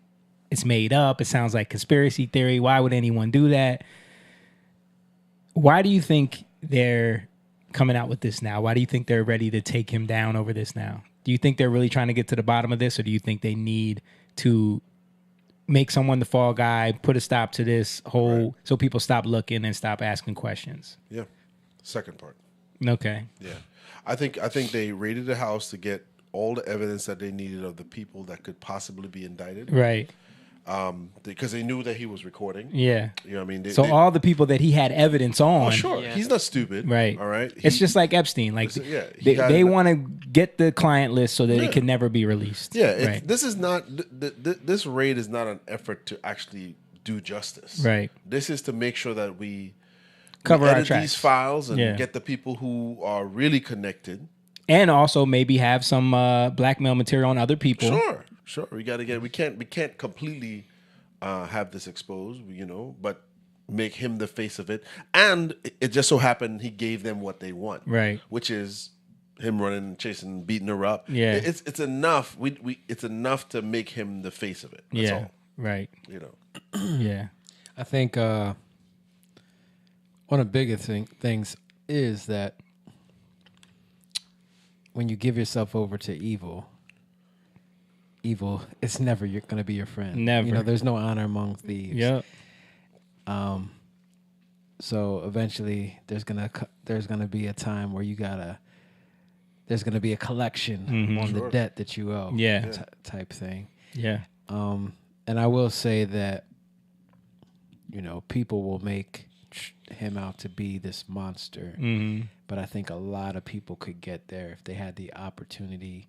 it's made up. It sounds like conspiracy theory. Why would anyone do that? Why do you think they're coming out with this now? Why do you think they're ready to take him down over this now? Do you think they're really trying to get to the bottom of this? Or do you think they need to make someone the fall guy, put a stop to this whole, so people stop looking and stop asking questions? Yeah. Second part. Okay. Yeah. I think they raided the house to get all the evidence that they needed of the people that could possibly be indicted. Right. Because they knew that he was recording. Yeah. You know what I mean? So all the people that he had evidence on. Oh, sure. Yeah. He's not stupid. Right. All right. It's just like Epstein. Like yeah, they want to get the client list so that it can never be released. Yeah. Right. This is not, this raid is not an effort to actually do justice. Right. This is to make sure that we cover our edit tracks. these files and Yeah. get the people who are really connected. And also maybe have some blackmail material on other people. Sure. We got to get. We can't completely have this exposed, you know, but make him the face of it. And it just so happened he gave them what they want, right? Which is him running, chasing, beating her up. Yeah, it's enough. It's enough to make him the face of it. That's all. Right. You know. Yeah, I think one of the biggest things is that when you give yourself over to evil it's never going to be your friend. Never. You know, there's no honor among thieves. Yep. So eventually there's gonna be a time where there's gonna be a collection on the debt that you owe. Yeah. Type thing. Yeah. And I will say that, you know, people will make him out to be this monster, but I think a lot of people could get there if they had the opportunity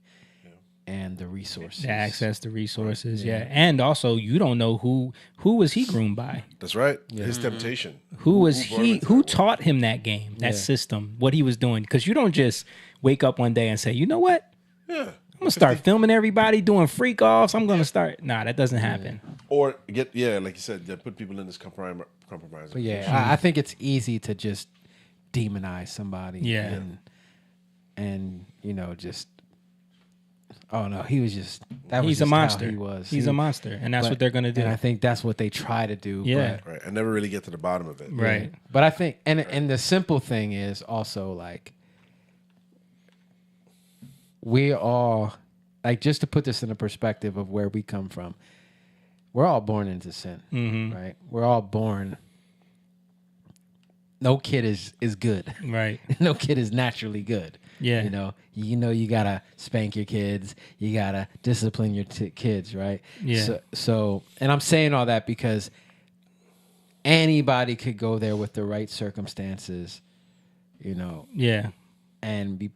and the resources. The access to resources, yeah. And also, you don't know who was he groomed by. That's right. Yeah. His temptation. Who taught him that game, that system, what he was doing? Because you don't just wake up one day and say, you know what? Yeah. I'm gonna start filming everybody doing freak offs. I'm gonna start. Nah, that doesn't happen. Or like you said, put people in this compromise. But yeah, I think it's easy to just demonize somebody. Yeah. And you know, just oh no, he was just he's a monster. He was. He's a monster, and that's what they're gonna do. And I think that's what they try to do. Yeah. Right. I never really get to the bottom of it. Right. Yeah. But I think and the simple thing is also like we all, like, just to put this in a perspective of where we come from, we're all born into sin, right? We're all born. No kid is good. Right. No kid is naturally good. Yeah. You gotta spank your kids. You gotta discipline your kids, right? Yeah. So, and I'm saying all that because anybody could go there with the right circumstances, Yeah. and be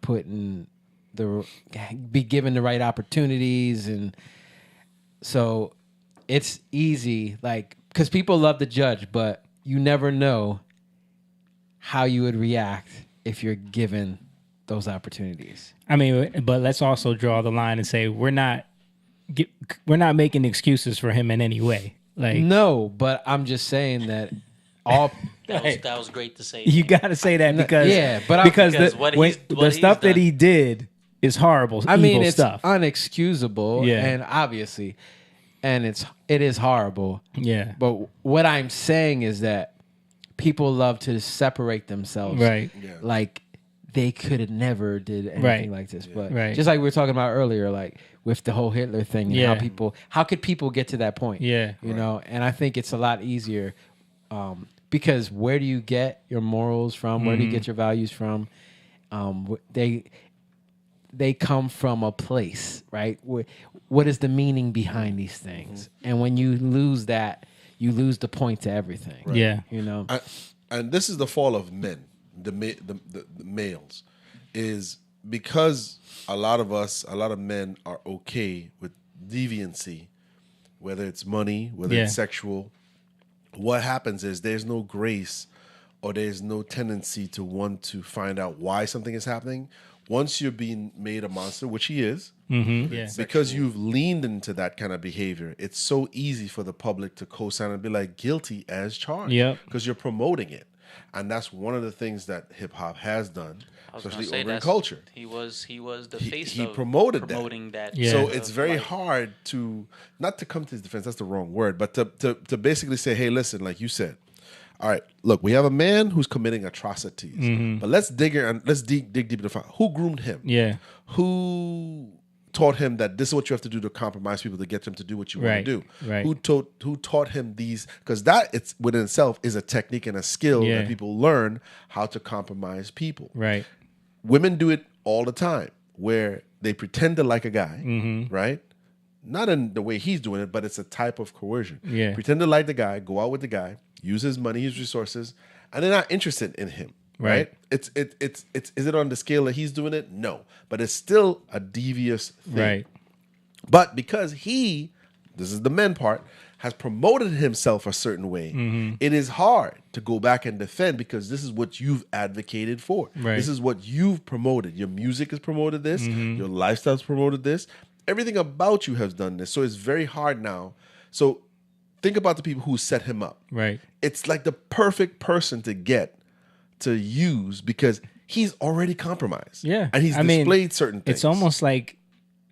given the right opportunities, and so it's easy, like, because people love to judge, but you never know how you would react if you're given those opportunities. I mean, but let's also draw the line and say we're not making excuses for him in any way. Like, no, but I'm just saying that all that was great to say. You got to say that because because the stuff that he did is horrible. I mean, it's stuff. unexcusable, Yeah. and obviously, and it is horrible. Yeah. But what I'm saying is that people love to separate themselves, Right. Yeah. like they could have never did anything Right. like this. But Right. just like we were talking about earlier, like with the whole Hitler thing, and Yeah. how could people get to that point? Yeah. you know. And I think it's a lot easier because where do you get your morals from? Where do you get your values from? they come from a place, right? What is the meaning behind these things? And when you lose that, you lose the point to everything. Right. Yeah. You know? And this is the fall of men, the males, is because a lot of men are okay with deviancy, whether it's money, whether it's sexual. What happens is there's no grace or there's no tendency to want to find out why something is happening. Once you're being made a monster, which he is, because you've leaned into that kind of behavior, it's so easy for the public to co-sign and be like guilty as charged. Because you're promoting it. And that's one of the things that hip hop has done, especially over in culture. He was the face he of promoting that. So it's very hard to, not to come to his defense, that's the wrong word, but to basically say, hey, listen, like you said, all right, look, we have a man who's committing atrocities, but let's dig deep to find who groomed him. Who taught him that this is what you have to do to compromise people to get them to do what you want to do. Who taught him these, because that it's within itself is a technique and a skill that people learn how to compromise people. Women do it all the time where they pretend to like a guy, right? Not in the way he's doing it, but it's a type of coercion. Pretend to like the guy, go out with the guy, use his money, his resources, and they're not interested in him. Right? It's is it on the scale that he's doing it? No. But it's still a devious thing. But because this is the men part, has promoted himself a certain way, it is hard to go back and defend because this is what you've advocated for. This is what you've promoted. Your music has promoted this, your lifestyle's promoted this. Everything about you has done this. So it's very hard now. So think about the people who set him up. It's like the perfect person to get to use because he's already compromised. And he's displayed certain things. It's almost like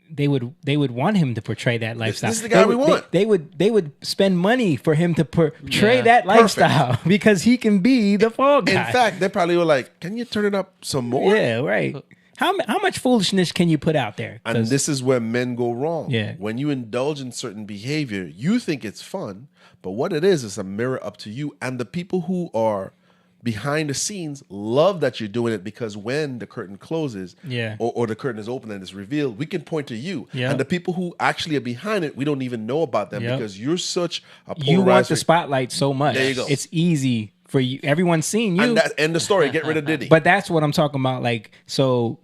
they would want him to portray that lifestyle. This is the guy we want. They would spend money for him to portray that lifestyle because he can be the fall guy. In fact, they probably were like, "Can you turn it up some more?" Yeah, right. How much foolishness can you put out there? And this is where men go wrong. When you indulge in certain behavior, you think it's fun, but what it is a mirror up to you. And the people who are behind the scenes love that you're doing it because when the curtain closes or the curtain is open and it's revealed, we can point to you. And the people who actually are behind it, we don't even know about them because you're such a polarizer. You want the spotlight so much. There you go. It's easy for you. Everyone's seen you. And that end the story. Get rid of Diddy. But that's what I'm talking about. Like, so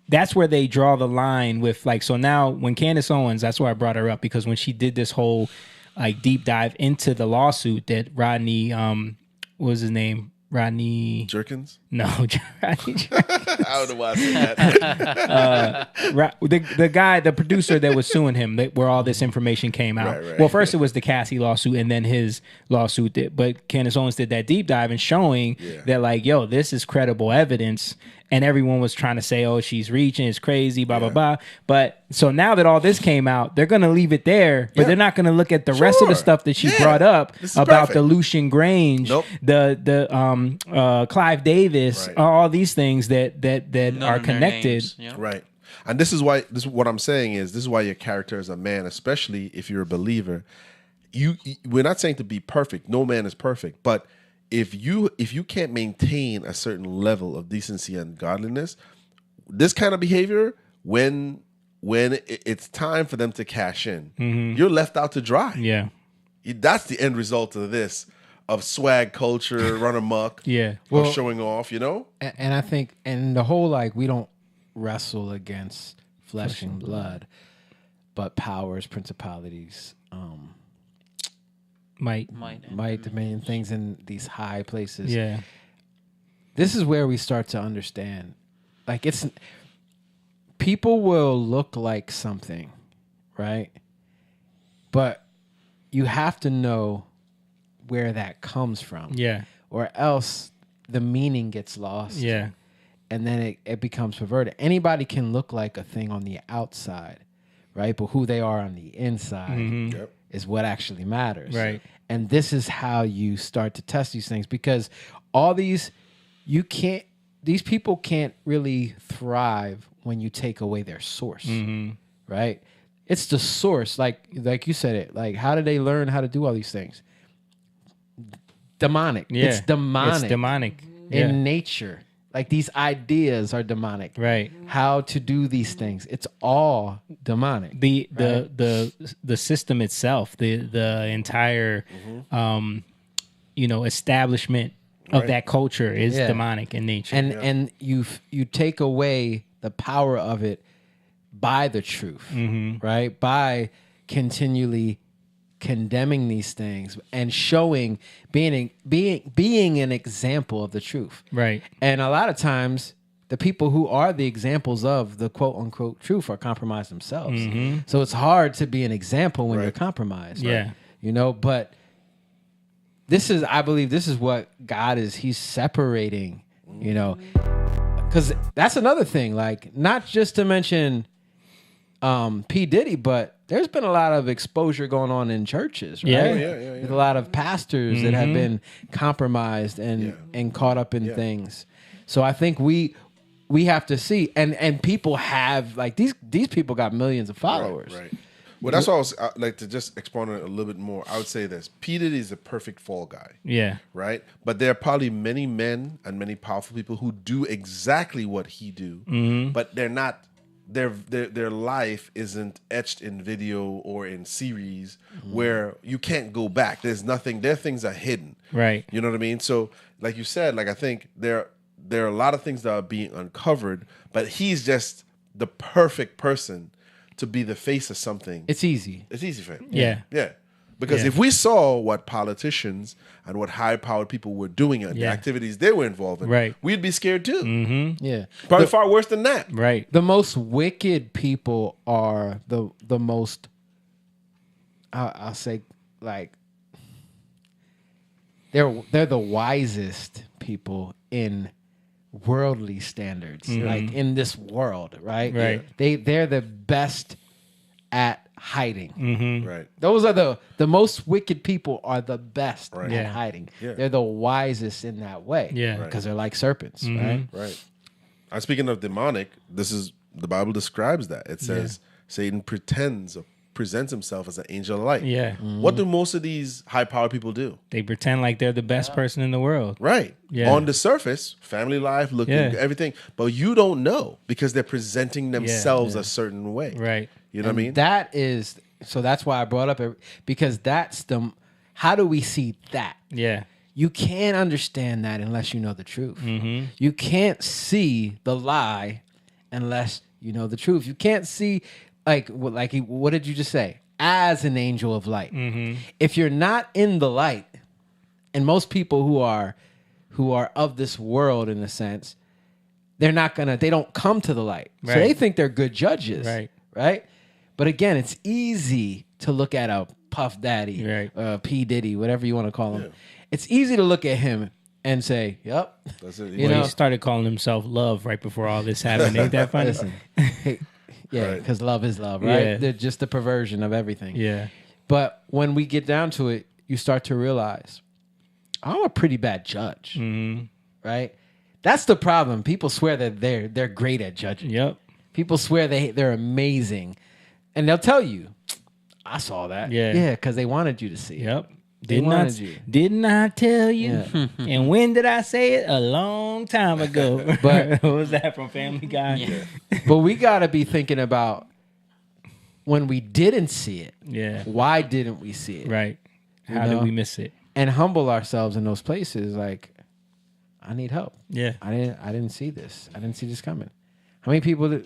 that's where they draw the line with like, so now when Candace Owens, that's why I brought her up because when she did this whole like deep dive into the lawsuit that Rodney, what was his name? Rodney Jerkins? No, Rodney Jerkins. I don't know why I said that. The guy, the producer that was suing him, where all this information came out. Well, first it was the Cassie lawsuit, and then his lawsuit. But Candace Owens did that deep dive and showing that, like, yo, this is credible evidence. And everyone was trying to say, oh, she's reaching, it's crazy, blah, blah, blah. But so now that all this came out, they're going to leave it there, but they're not going to look at the rest of the stuff that she brought up about the Lucian Grange, the Clive Davis, all these things that are connected. Right. And this is what I'm saying is this is why your character as a man, especially if you're a believer, we're not saying to be perfect. No man is perfect, but if you can't maintain a certain level of decency and godliness, this kind of behavior, when it's time for them to cash in, you're left out to dry. That's the end result of this, of swag culture, run amok, of showing off, you know? And I think, and the whole, like, we don't wrestle against flesh and blood, but powers, principalities, might, dominion, things in these high places. This is where we start to understand, like, it's people will look like something, right? But you have to know where that comes from, or else the meaning gets lost, and then it becomes perverted. Anybody can look like a thing on the outside, right? But who they are on the inside is what actually matters. Right. And this is how you start to test these things, because all these, these people can't really thrive when you take away their source, right? It's the source, like you said it. Like, how did they learn how to do all these things? Demonic. It's demonic. It's demonic. In nature. Like these ideas are demonic. Right. How to do these things. It's all demonic. The system itself, the entire establishment of that culture is demonic in nature. And you take away the power of it by the truth, right? By continually condemning these things and showing being an example of the truth. Right. And a lot of times the people who are the examples of the quote unquote truth are compromised themselves. So it's hard to be an example when you're compromised. Yeah. But I believe this is what God is, he's separating, because that's another thing, like not just to mention P. Diddy, but there's been a lot of exposure going on in churches, right? Yeah. There's a lot of pastors that have been compromised and caught up in things. So I think we have to see, and people have, like, these people got millions of followers. Right. Well, that's why I was like to just expound on it a little bit more. I would say this: P. Diddy is a perfect fall guy. Yeah. Right. But there are probably many men and many powerful people who do exactly what he do, but they're not. Their life isn't etched in video or in series where you can't go back. There's nothing. Their things are hidden. Right. You know what I mean? So, like you said, like I think there are a lot of things that are being uncovered, but he's just the perfect person to be the face of something. It's easy. It's easy for him. Yeah. Yeah. Because if we saw what politicians and what high-powered people were doing and the activities they were involved in, we'd be scared too. Yeah. Probably far worse than that. Right. The most wicked people are the most, I'll say, like, they're the wisest people in worldly standards, like in this world, right? Right. They're the best at hiding. Right. Those are the most wicked people are the best at Yeah. hiding. Yeah. They're the wisest in that way. Yeah. Because they're like serpents, right? Right. Speaking of demonic, this is the Bible describes that. It says Satan presents himself as an angel of light. Yeah. What do most of these high-powered people do? They pretend like they're the best person in the world. Right. Yeah. On the surface, family life, looking, everything. But you don't know because they're presenting themselves a certain way. Right. You know what I mean? That's why I brought up it, because how do we see that? Yeah. You can't understand that unless you know the truth. You can't see the lie unless you know the truth. You can't see, what did you just say? As an angel of light. If you're not in the light, and most people who are of this world in a sense, they don't come to the light. Right. So they think they're good judges. Right. But again, it's easy to look at a Puff Daddy, P. Diddy, whatever you want to call him. Yeah. It's easy to look at him and say, "Yep." That's it. He started calling himself Love right before all this happened. Ain't that funny? Listen, because love is love, right? Yeah. They're just the perversion of everything. Yeah. But when we get down to it, you start to realize, I'm a pretty bad judge, right? That's the problem. People swear that they're great at judging. Yep. People swear they're amazing, and they'll tell you, "I saw that." Yeah. because they wanted you to see. Yep. Didn't Didn't I tell you? Yeah. And when did I say it? A long time ago. But what was that from Family Guy? Yeah. But we got to be thinking about when we didn't see it. Yeah. Why didn't we see it? Right. How You did know? we miss it? And humble ourselves in those places. Like, I need help. Yeah. I didn't see this. I didn't see this coming. How many people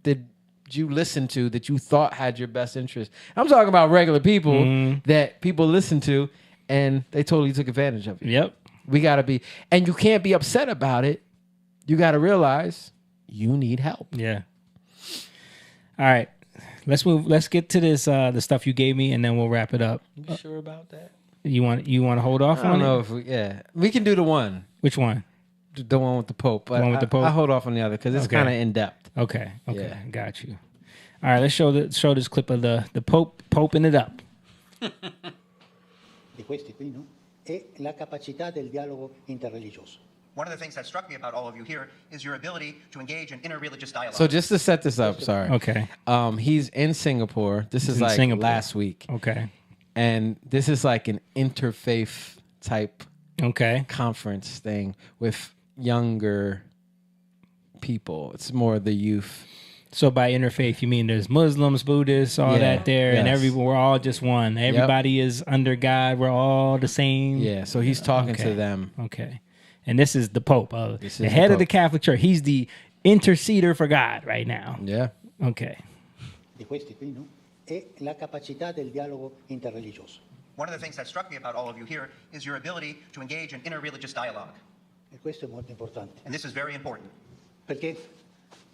did you listen to that you thought had your best interest? I'm talking about regular people that people listen to, and they totally took advantage of it. Yep. We got to be, and you can't be upset about it. You got to realize you need help. Yeah. All right. Let's move. Let's get to this, the stuff you gave me, and then we'll wrap it up. You sure about that? You want to hold off I on don't know it? if we can do the one. Which one? The one with the Pope. The one with the Pope? I hold off on the other because it's Okay. kind of in depth. Okay. Yeah. Got you. All right. Let's show this clip of the Pope poping it up. Di questi qui, no? È la capacità del dialogo interreligioso. One of the things that struck me about all of you here is your ability to engage in interreligious dialogue. So just to set this up, sorry. Okay. He's in Singapore. This He's is in like Singapore. last week. Okay. And this is like an interfaith type Okay. conference thing with, younger people. It's more the youth. So by interfaith, you mean there's Muslims, Buddhists, all that there, and we're all just one. Everybody is under God. We're all the same. Yeah. So he's talking to them. Okay. And this is the Pope, This the is head the of the Pope. Catholic Church. He's the interceder for God right now. Yeah. Okay. Di questi qui, no? È la capacità del dialogo interreligioso. One of the things that struck me about all of you here is your ability to engage in interreligious dialogue. E questo è molto importante. And this is very important. Perché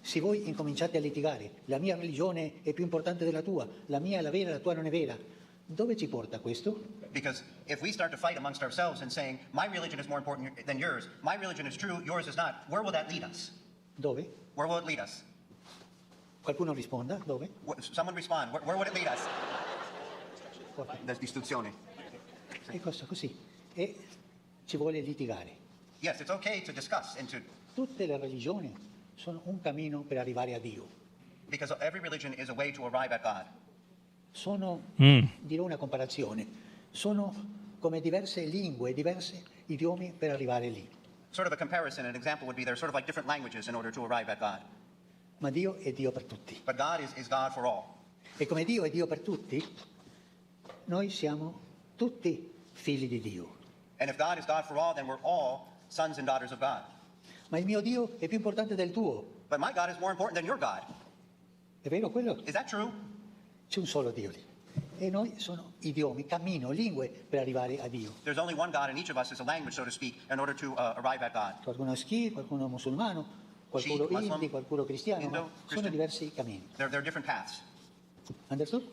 se voi incominciate a litigare, la mia religione è più importante della tua, la mia è la vera, la tua non è vera, dove ci porta questo? Because if we start to fight amongst ourselves and saying, my religion is more important than yours, my religion is true, yours is not, where will that lead us? Dove? Where will it lead us? Qualcuno risponda, dove? Someone respond. Where would it lead us? La distruzione. È cosa così. E ci vuole litigare. Yes, it's okay to discuss and to... Tutte le religioni sono un cammino per arrivare a Dio. Because every religion is a way to arrive at God. Sono, dirò una comparazione, sono come diverse lingue, diversi idiomi per arrivare lì. Sort of a comparison, an example would be they're sort of like different languages in order to arrive at God. Ma Dio è Dio per tutti. But God is God for all. E come Dio è Dio per tutti, noi siamo tutti figli di Dio. And if God is God for all, then we're all sons and daughters of God. Ma il mio Dio è più importante del tuo. But my God is more important than your God. È vero quello? Is that true? C'è un solo Dio lì. E noi sono idiomi, cammino, lingue per arrivare a Dio. There's only one God, and each of us is a language, so to speak, in order to arrive at God. Qualcuno è Sikh, qualcuno è musulmano, qualcuno Muslim, hindi, qualcuno cristiano, Hindu, ma sono Christian. diversi cammini. There are different paths. Understood?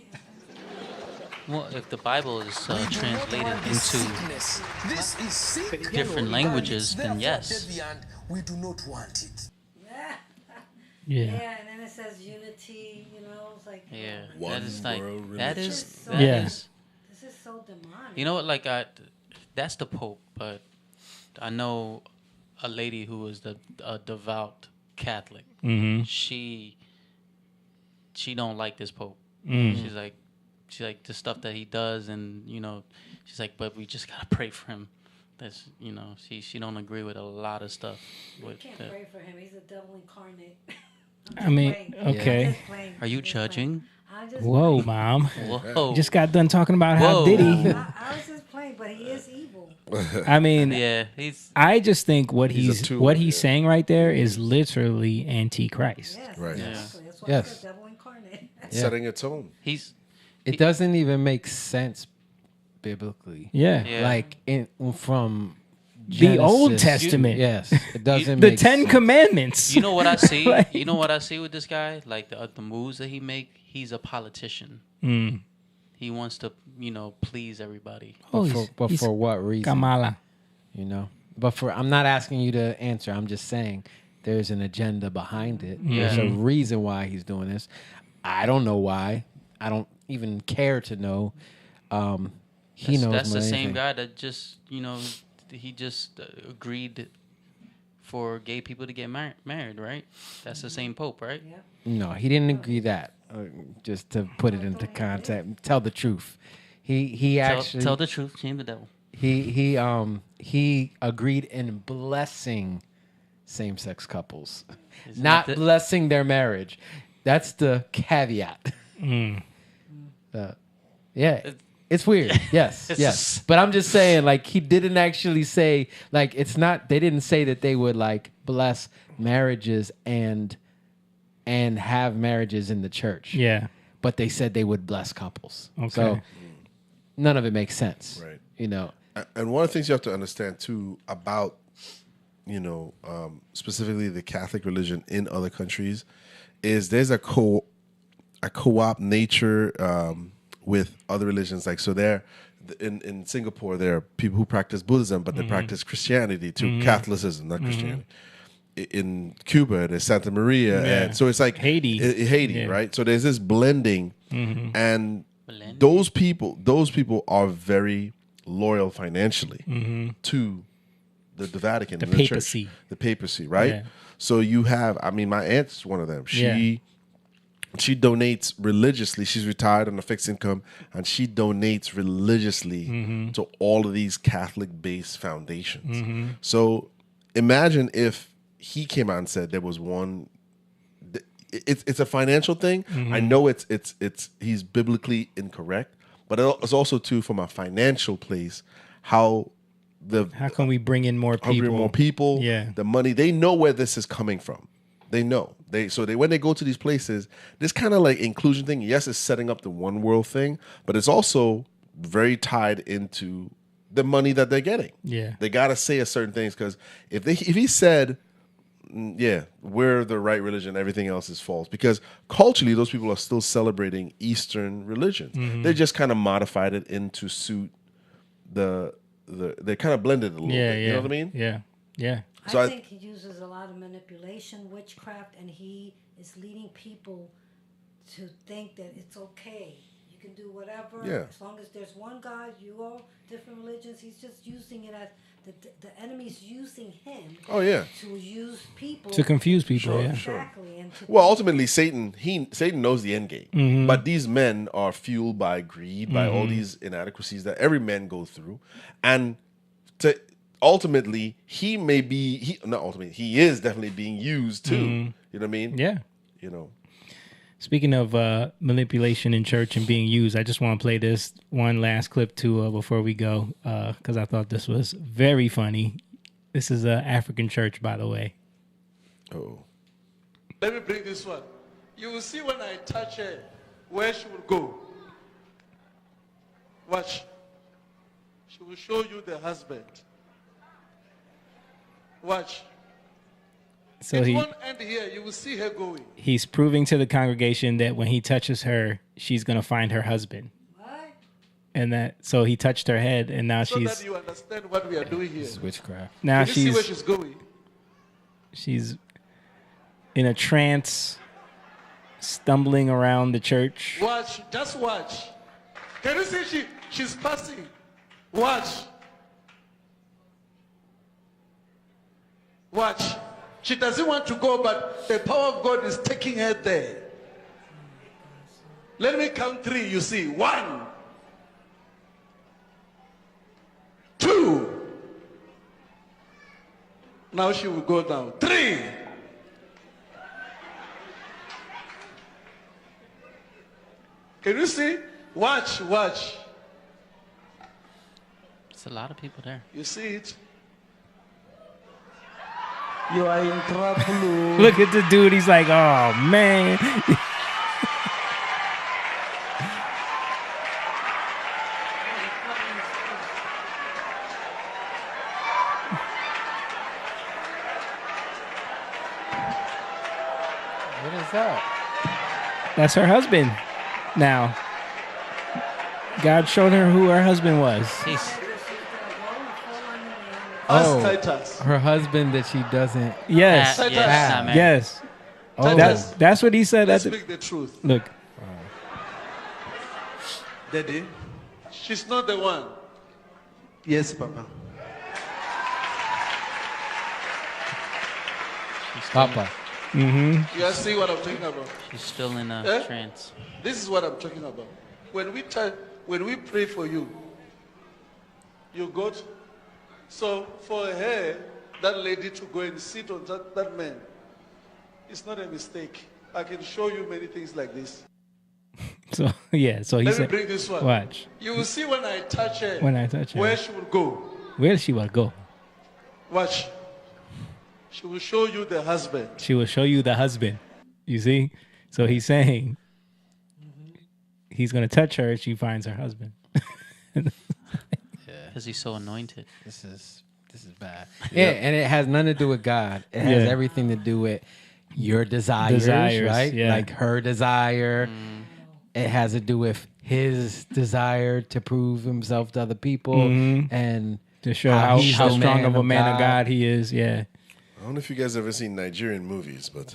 Well, if the Bible is translated into different languages, then yes. We do not want it. Yeah. Yeah, and then it says unity, it's like... Yeah, One that is like world that religion. is So- that Yeah. is- This is so demonic. You know what? Like that's the Pope, but I know a lady who is a devout Catholic. Mhm. She don't like this Pope. Mm. She's like the stuff that he does, and she's like, but we just gotta pray for him. That's she don't agree with a lot of stuff. You can't pray for him. He's the devil incarnate. I mean, I'm okay. just playing. Are you I'm just judging? playing. I'm just Whoa, playing. Mom. Whoa. You just got done talking about how Whoa. Diddy. I was just playing, but he is evil. I mean, Yeah, he's I just think what He's a he's tool, yeah. saying right there is literally anti-Christ. Yes, Right. exactly. That's why Yes. I said devil incarnate. Setting a tone. It doesn't even make sense biblically. Yeah. Yeah. Like from The Old Genesis. Testament. Yes, it doesn't The make Ten sense. Commandments. You know what I see? Like- You know what I see with this guy? Like the moves that he make. He's a politician. Mm. He wants to, please everybody. Oh, But he's for what reason? Kamala. But I'm not asking you to answer. I'm just saying there's an agenda behind it. There's a reason why he's doing this. I don't know why. I don't even care to know. He knows. That's more the than same anything. guy that just, he just agreed for gay people to get married, right? That's the same Pope, right? Yeah. No, he didn't agree that. Just to put it into context, tell the truth. He actually Tell the truth, shame the devil. he agreed in blessing same-sex couples, Isn't not that the- blessing their marriage. That's the caveat. Yeah, it's weird. Yes, yes. But I'm just saying, like, he didn't actually say, like, it's not. They didn't say that they would like bless marriages and have marriages in the church. Yeah. But they said they would bless couples. Okay. So none of it makes sense. Right. And one of the things you have to understand too about, specifically the Catholic religion in other countries, is there's a co-op nature with other religions. Like, so there, in Singapore, there are people who practice Buddhism, but they practice Christianity too, Catholicism, not Christianity. In Cuba, there's Santa Maria, and so it's like Haiti. Haiti, right? So there's this blending, and those people are very loyal financially to the Vatican, The and papacy. church, the papacy, right? Yeah. So you have, my aunt's one of them. She donates religiously. She's retired on a fixed income, and she donates religiously to all of these Catholic-based foundations. So imagine if he came out and said there was one. It's a financial thing. I know it's he's biblically incorrect, but it's also too from a financial place how can we bring in more people? More people. Yeah. The money, they know where this is coming from. They know. When they go to these places, this kind of like inclusion thing, yes, it's setting up the one world thing, but it's also very tied into the money that they're getting. Yeah. They gotta say a certain things because if he said, yeah, we're the right religion, everything else is false. Because culturally, those people are still celebrating Eastern religions. They just kind of modified it into suit they kind of blended it a little bit. You know what I mean? Yeah. Yeah. So I think he uses a lot of manipulation, witchcraft, and he is leading people to think that it's okay. You can do whatever. Yeah. As long as there's one God, you all different religions. He's just using it as the enemy's using him. Oh, yeah. To use people. To confuse people, yeah. Exactly. And well, ultimately, Satan knows the end game. Mm-hmm. But these men are fueled by greed, by all these inadequacies that every man goes through. And ultimately, he is definitely being used too. You know what I mean? Yeah. You know. Speaking of manipulation in church and being used, I just want to play this one last clip too before we go because I thought this was very funny. This is an African church, by the way. Oh. Let me bring this one. You will see when I touch her where she will go. Watch. She will show you the husband. Watch. So it won't end here. You will see her going. He's proving to the congregation that when he touches her, she's going to find her husband. What? And so he touched her head, and now so she's... that you understand what we are doing here. It's witchcraft. Now Can you see where she's going? She's in a trance, stumbling around the church. Watch. Just watch. Can you see she's passing? Watch. Watch. She doesn't want to go, but the power of God is taking her there. Let me count 3, you see. 1, 2. Now she will go down. 3. Can you see? Watch. It's a lot of people there. You see it? You are in trouble. Look at the dude. He's like, oh, man. What is that? That's her husband now. God showed her who her husband was. Her husband that she doesn't. Yes. Yes. Oh. That's what he said. Let's speak the truth. Look. Daddy, she's not the one. Yes, Papa. Papa. Mm-hmm. You guys see what I'm talking about? She's still in a trance. This is what I'm talking about. When we pray for you, you got. So for her, that lady to go and sit on that man, it's not a mistake. I can show you many things like this. So he said. Let me bring this one. Watch. You will see when I touch her. Where she will go. Where she will go. Watch. She will show you the husband. She will show you the husband. You see? So he's saying he's going to touch her. She finds her husband. Because he's so anointed. This is bad. Yeah, and it has nothing to do with God. It has everything to do with your desires, right? Yeah. Like her desire. It has to do with his desire to prove himself to other people and to show how strong of a man of God he is. Yeah. I don't know if you guys ever seen Nigerian movies, but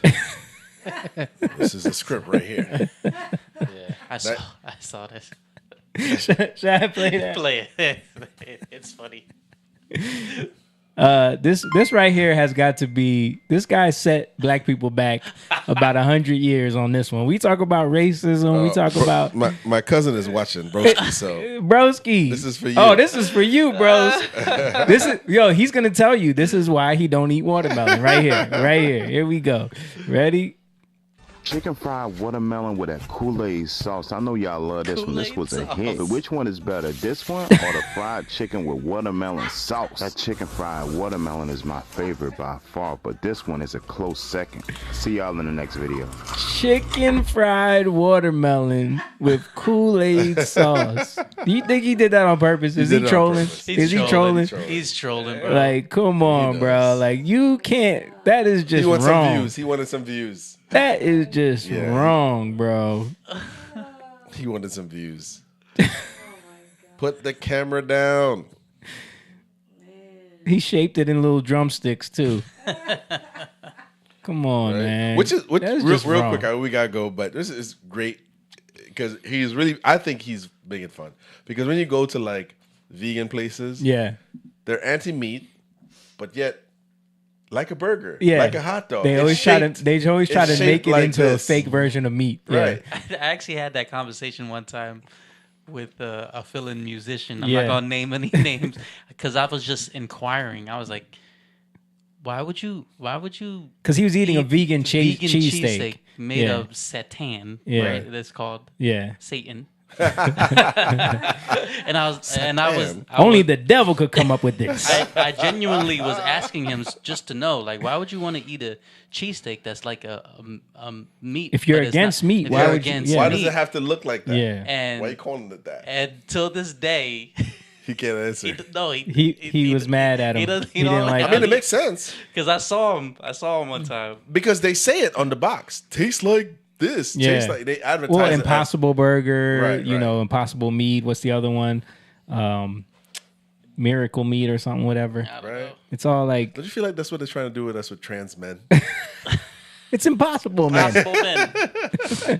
this is a script right here. Yeah, I saw this. Should I play that? Play it. It's funny. This right here has got to be. This guy set black people back about 100 years on this one. We talk about racism. We talk about my cousin is watching Broski. So Broski, this is for you. Oh, this is for you, bros. This is He's gonna tell you this is why he don't eat watermelon. Right here, right here. Here we go. Ready? Chicken fried watermelon with that Kool-Aid sauce. I know y'all love this one. This was a hit. But which one is better, this one or the fried chicken with watermelon sauce? That chicken fried watermelon is my favorite by far, but this one is a close second. See y'all in the next video. Chicken fried watermelon with Kool-Aid sauce. Do you think he did that on purpose? Is he trolling? Is he trolling? He's trolling, bro. Like, come on, bro. Like, you can't. That is just He wants wrong. some views. He wanted some views. That is just wrong, bro. He wanted some views. Put the camera down. He shaped it in little drumsticks too. Come on, man. Which That's real just wrong. quick. We gotta go, but this is great because he's really. I think he's making fun because when you go to like vegan places, they're anti-meat, but yet. Like a burger, like a hot dog. They always try to make it into a fake version of meat. Right. I actually had that conversation one time with a fill-in musician. I'm not gonna name any names because I was just inquiring. I was like, why would you? Because he was eating a vegan cheesesteak made of satan, right? That's called Satan. and I was only the devil could come up with this. I genuinely was asking him just to know, like, why would you want to eat a cheesesteak that's like a meat? If you're against meat, why does it have to look like that? Yeah. And why are you calling it that? And till this day, he can't answer. He was mad at him. He didn't like. I mean, it makes sense because I saw him one time because they say it on the box. Tastes like. This tastes like they advertise. Well, Impossible Burger, Right, you know, Impossible Meat. What's the other one? Miracle Meat or something, whatever. Right. It's all like. Don't you feel like that's what they're trying to do with us with trans men? It's impossible, man. Impossible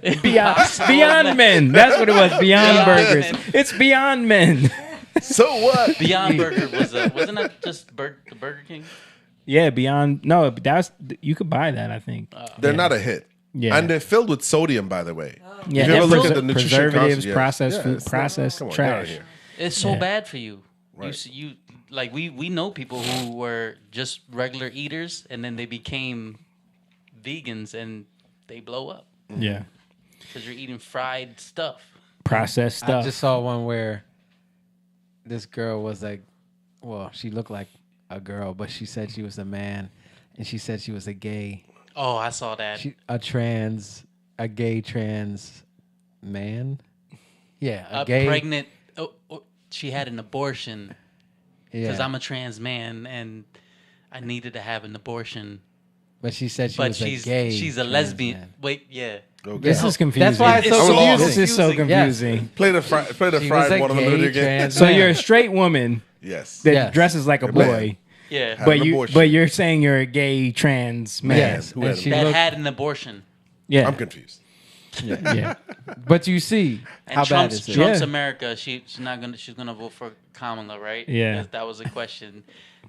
Men. Beyond Men. That's what it was. Beyond Burgers. It's Beyond Men. So what? Beyond Burger wasn't that just the Burger King? Yeah, Beyond. No, that's you could buy that. I think they're not a hit. Yeah, and they're filled with sodium, by the way. Yeah, if you ever look at the nutrition preservatives, concept, processed food, processed trash. It's so bad for you. Right. You like we know people who were just regular eaters and then they became vegans and they blow up. Yeah, because you're eating fried stuff, processed stuff. I just saw one where this girl was like, well, she looked like a girl, but she said she was a man, and she said she was a gay. Oh, I saw that. A gay trans man. Yeah, a gay pregnant. She had an abortion because I'm a trans man and I needed to have an abortion. But she said she's a gay. She's a lesbian. Man. Wait, yeah. Okay. This is confusing. That's why it's so confusing. This is so confusing. Yes. Play the fried watermelon again. So you're a straight woman. Yes. That dresses like a boy. Yeah, but you're saying you're a gay trans man. Yes, that had an abortion. Yeah, I'm confused. Yeah. But you see and how Trump's, bad it is. Trump's America. She's gonna vote for Kamala, right? Yeah, that was a question,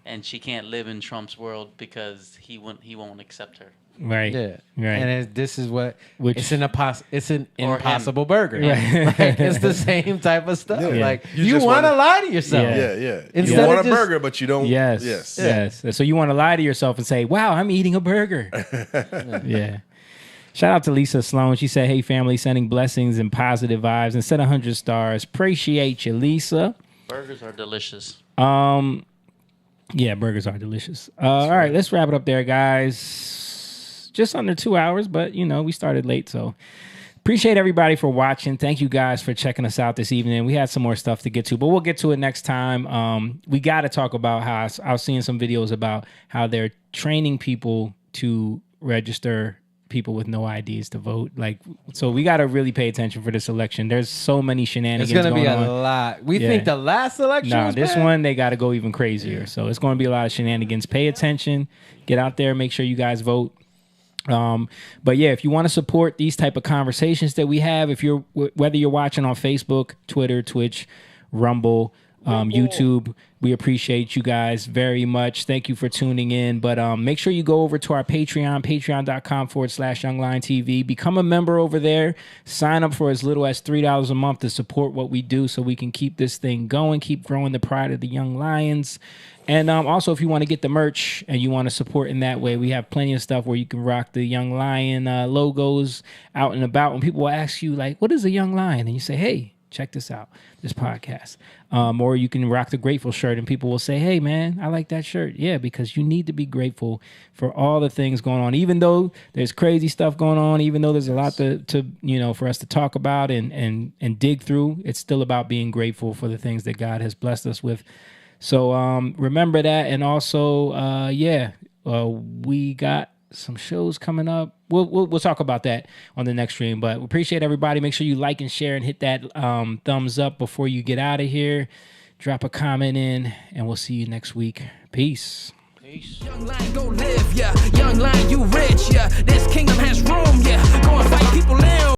and she can't live in Trump's world because he won't accept her. Right. Yeah. Right. And this is what it's an impossible burger. Right. Like, it's the same type of stuff. Yeah. Like You want to lie to yourself. Yeah. Instead you want of a burger, but you don't. Yes. So you want to lie to yourself and say, "Wow, I'm eating a burger." Yeah. Shout out to Lisa Sloan. She said, "Hey family, sending blessings and positive vibes and set 100 stars. Appreciate you, Lisa." Burgers are delicious. Yeah, burgers are delicious. All right, let's wrap it up there, guys. Just under 2 hours, but we started late, so appreciate everybody for watching. Thank you guys for checking us out this evening. We had some more stuff to get to, but we'll get to it next time. We got to talk about how I was seeing some videos about how they're training people to register people with no IDs to vote. So we got to really pay attention for this election. There's so many shenanigans going on. It's going to be a lot. We think the last election was this bad? one, they got to go even crazier. So it's going to be a lot of shenanigans. Pay attention. Get out there. Make sure you guys vote. But yeah, if you want to support these type of conversations that we have, whether you're watching on Facebook, Twitter, Twitch, Rumble, YouTube. We appreciate you guys very much. Thank you for tuning in. But make sure you go over to our Patreon, patreon.com/YoungLionTV. Become a member over there. Sign up for as little as $3 a month to support what we do so we can keep this thing going, keep growing the pride of the Young Lions. And also, if you want to get the merch and you want to support in that way, we have plenty of stuff where you can rock the Young Lion logos out and about. When people will ask you, like, what is a Young Lion? And you say, hey, check this out, this podcast. Or you can rock the Grateful shirt and people will say, hey, man, I like that shirt. Yeah, because you need to be grateful for all the things going on. Even though there's crazy stuff going on, even though there's a lot to for us to talk about and dig through, it's still about being grateful for the things that God has blessed us with. So remember that. And also, we got some shows coming up. We'll talk about that on the next stream. But we appreciate everybody. Make sure you like and share and hit that thumbs up before you get out of here. Drop a comment in, and we'll see you next week. Peace. Young Lion, go live, yeah. Young Lion, you rich, yeah. This kingdom has room, yeah. Go and fight people now.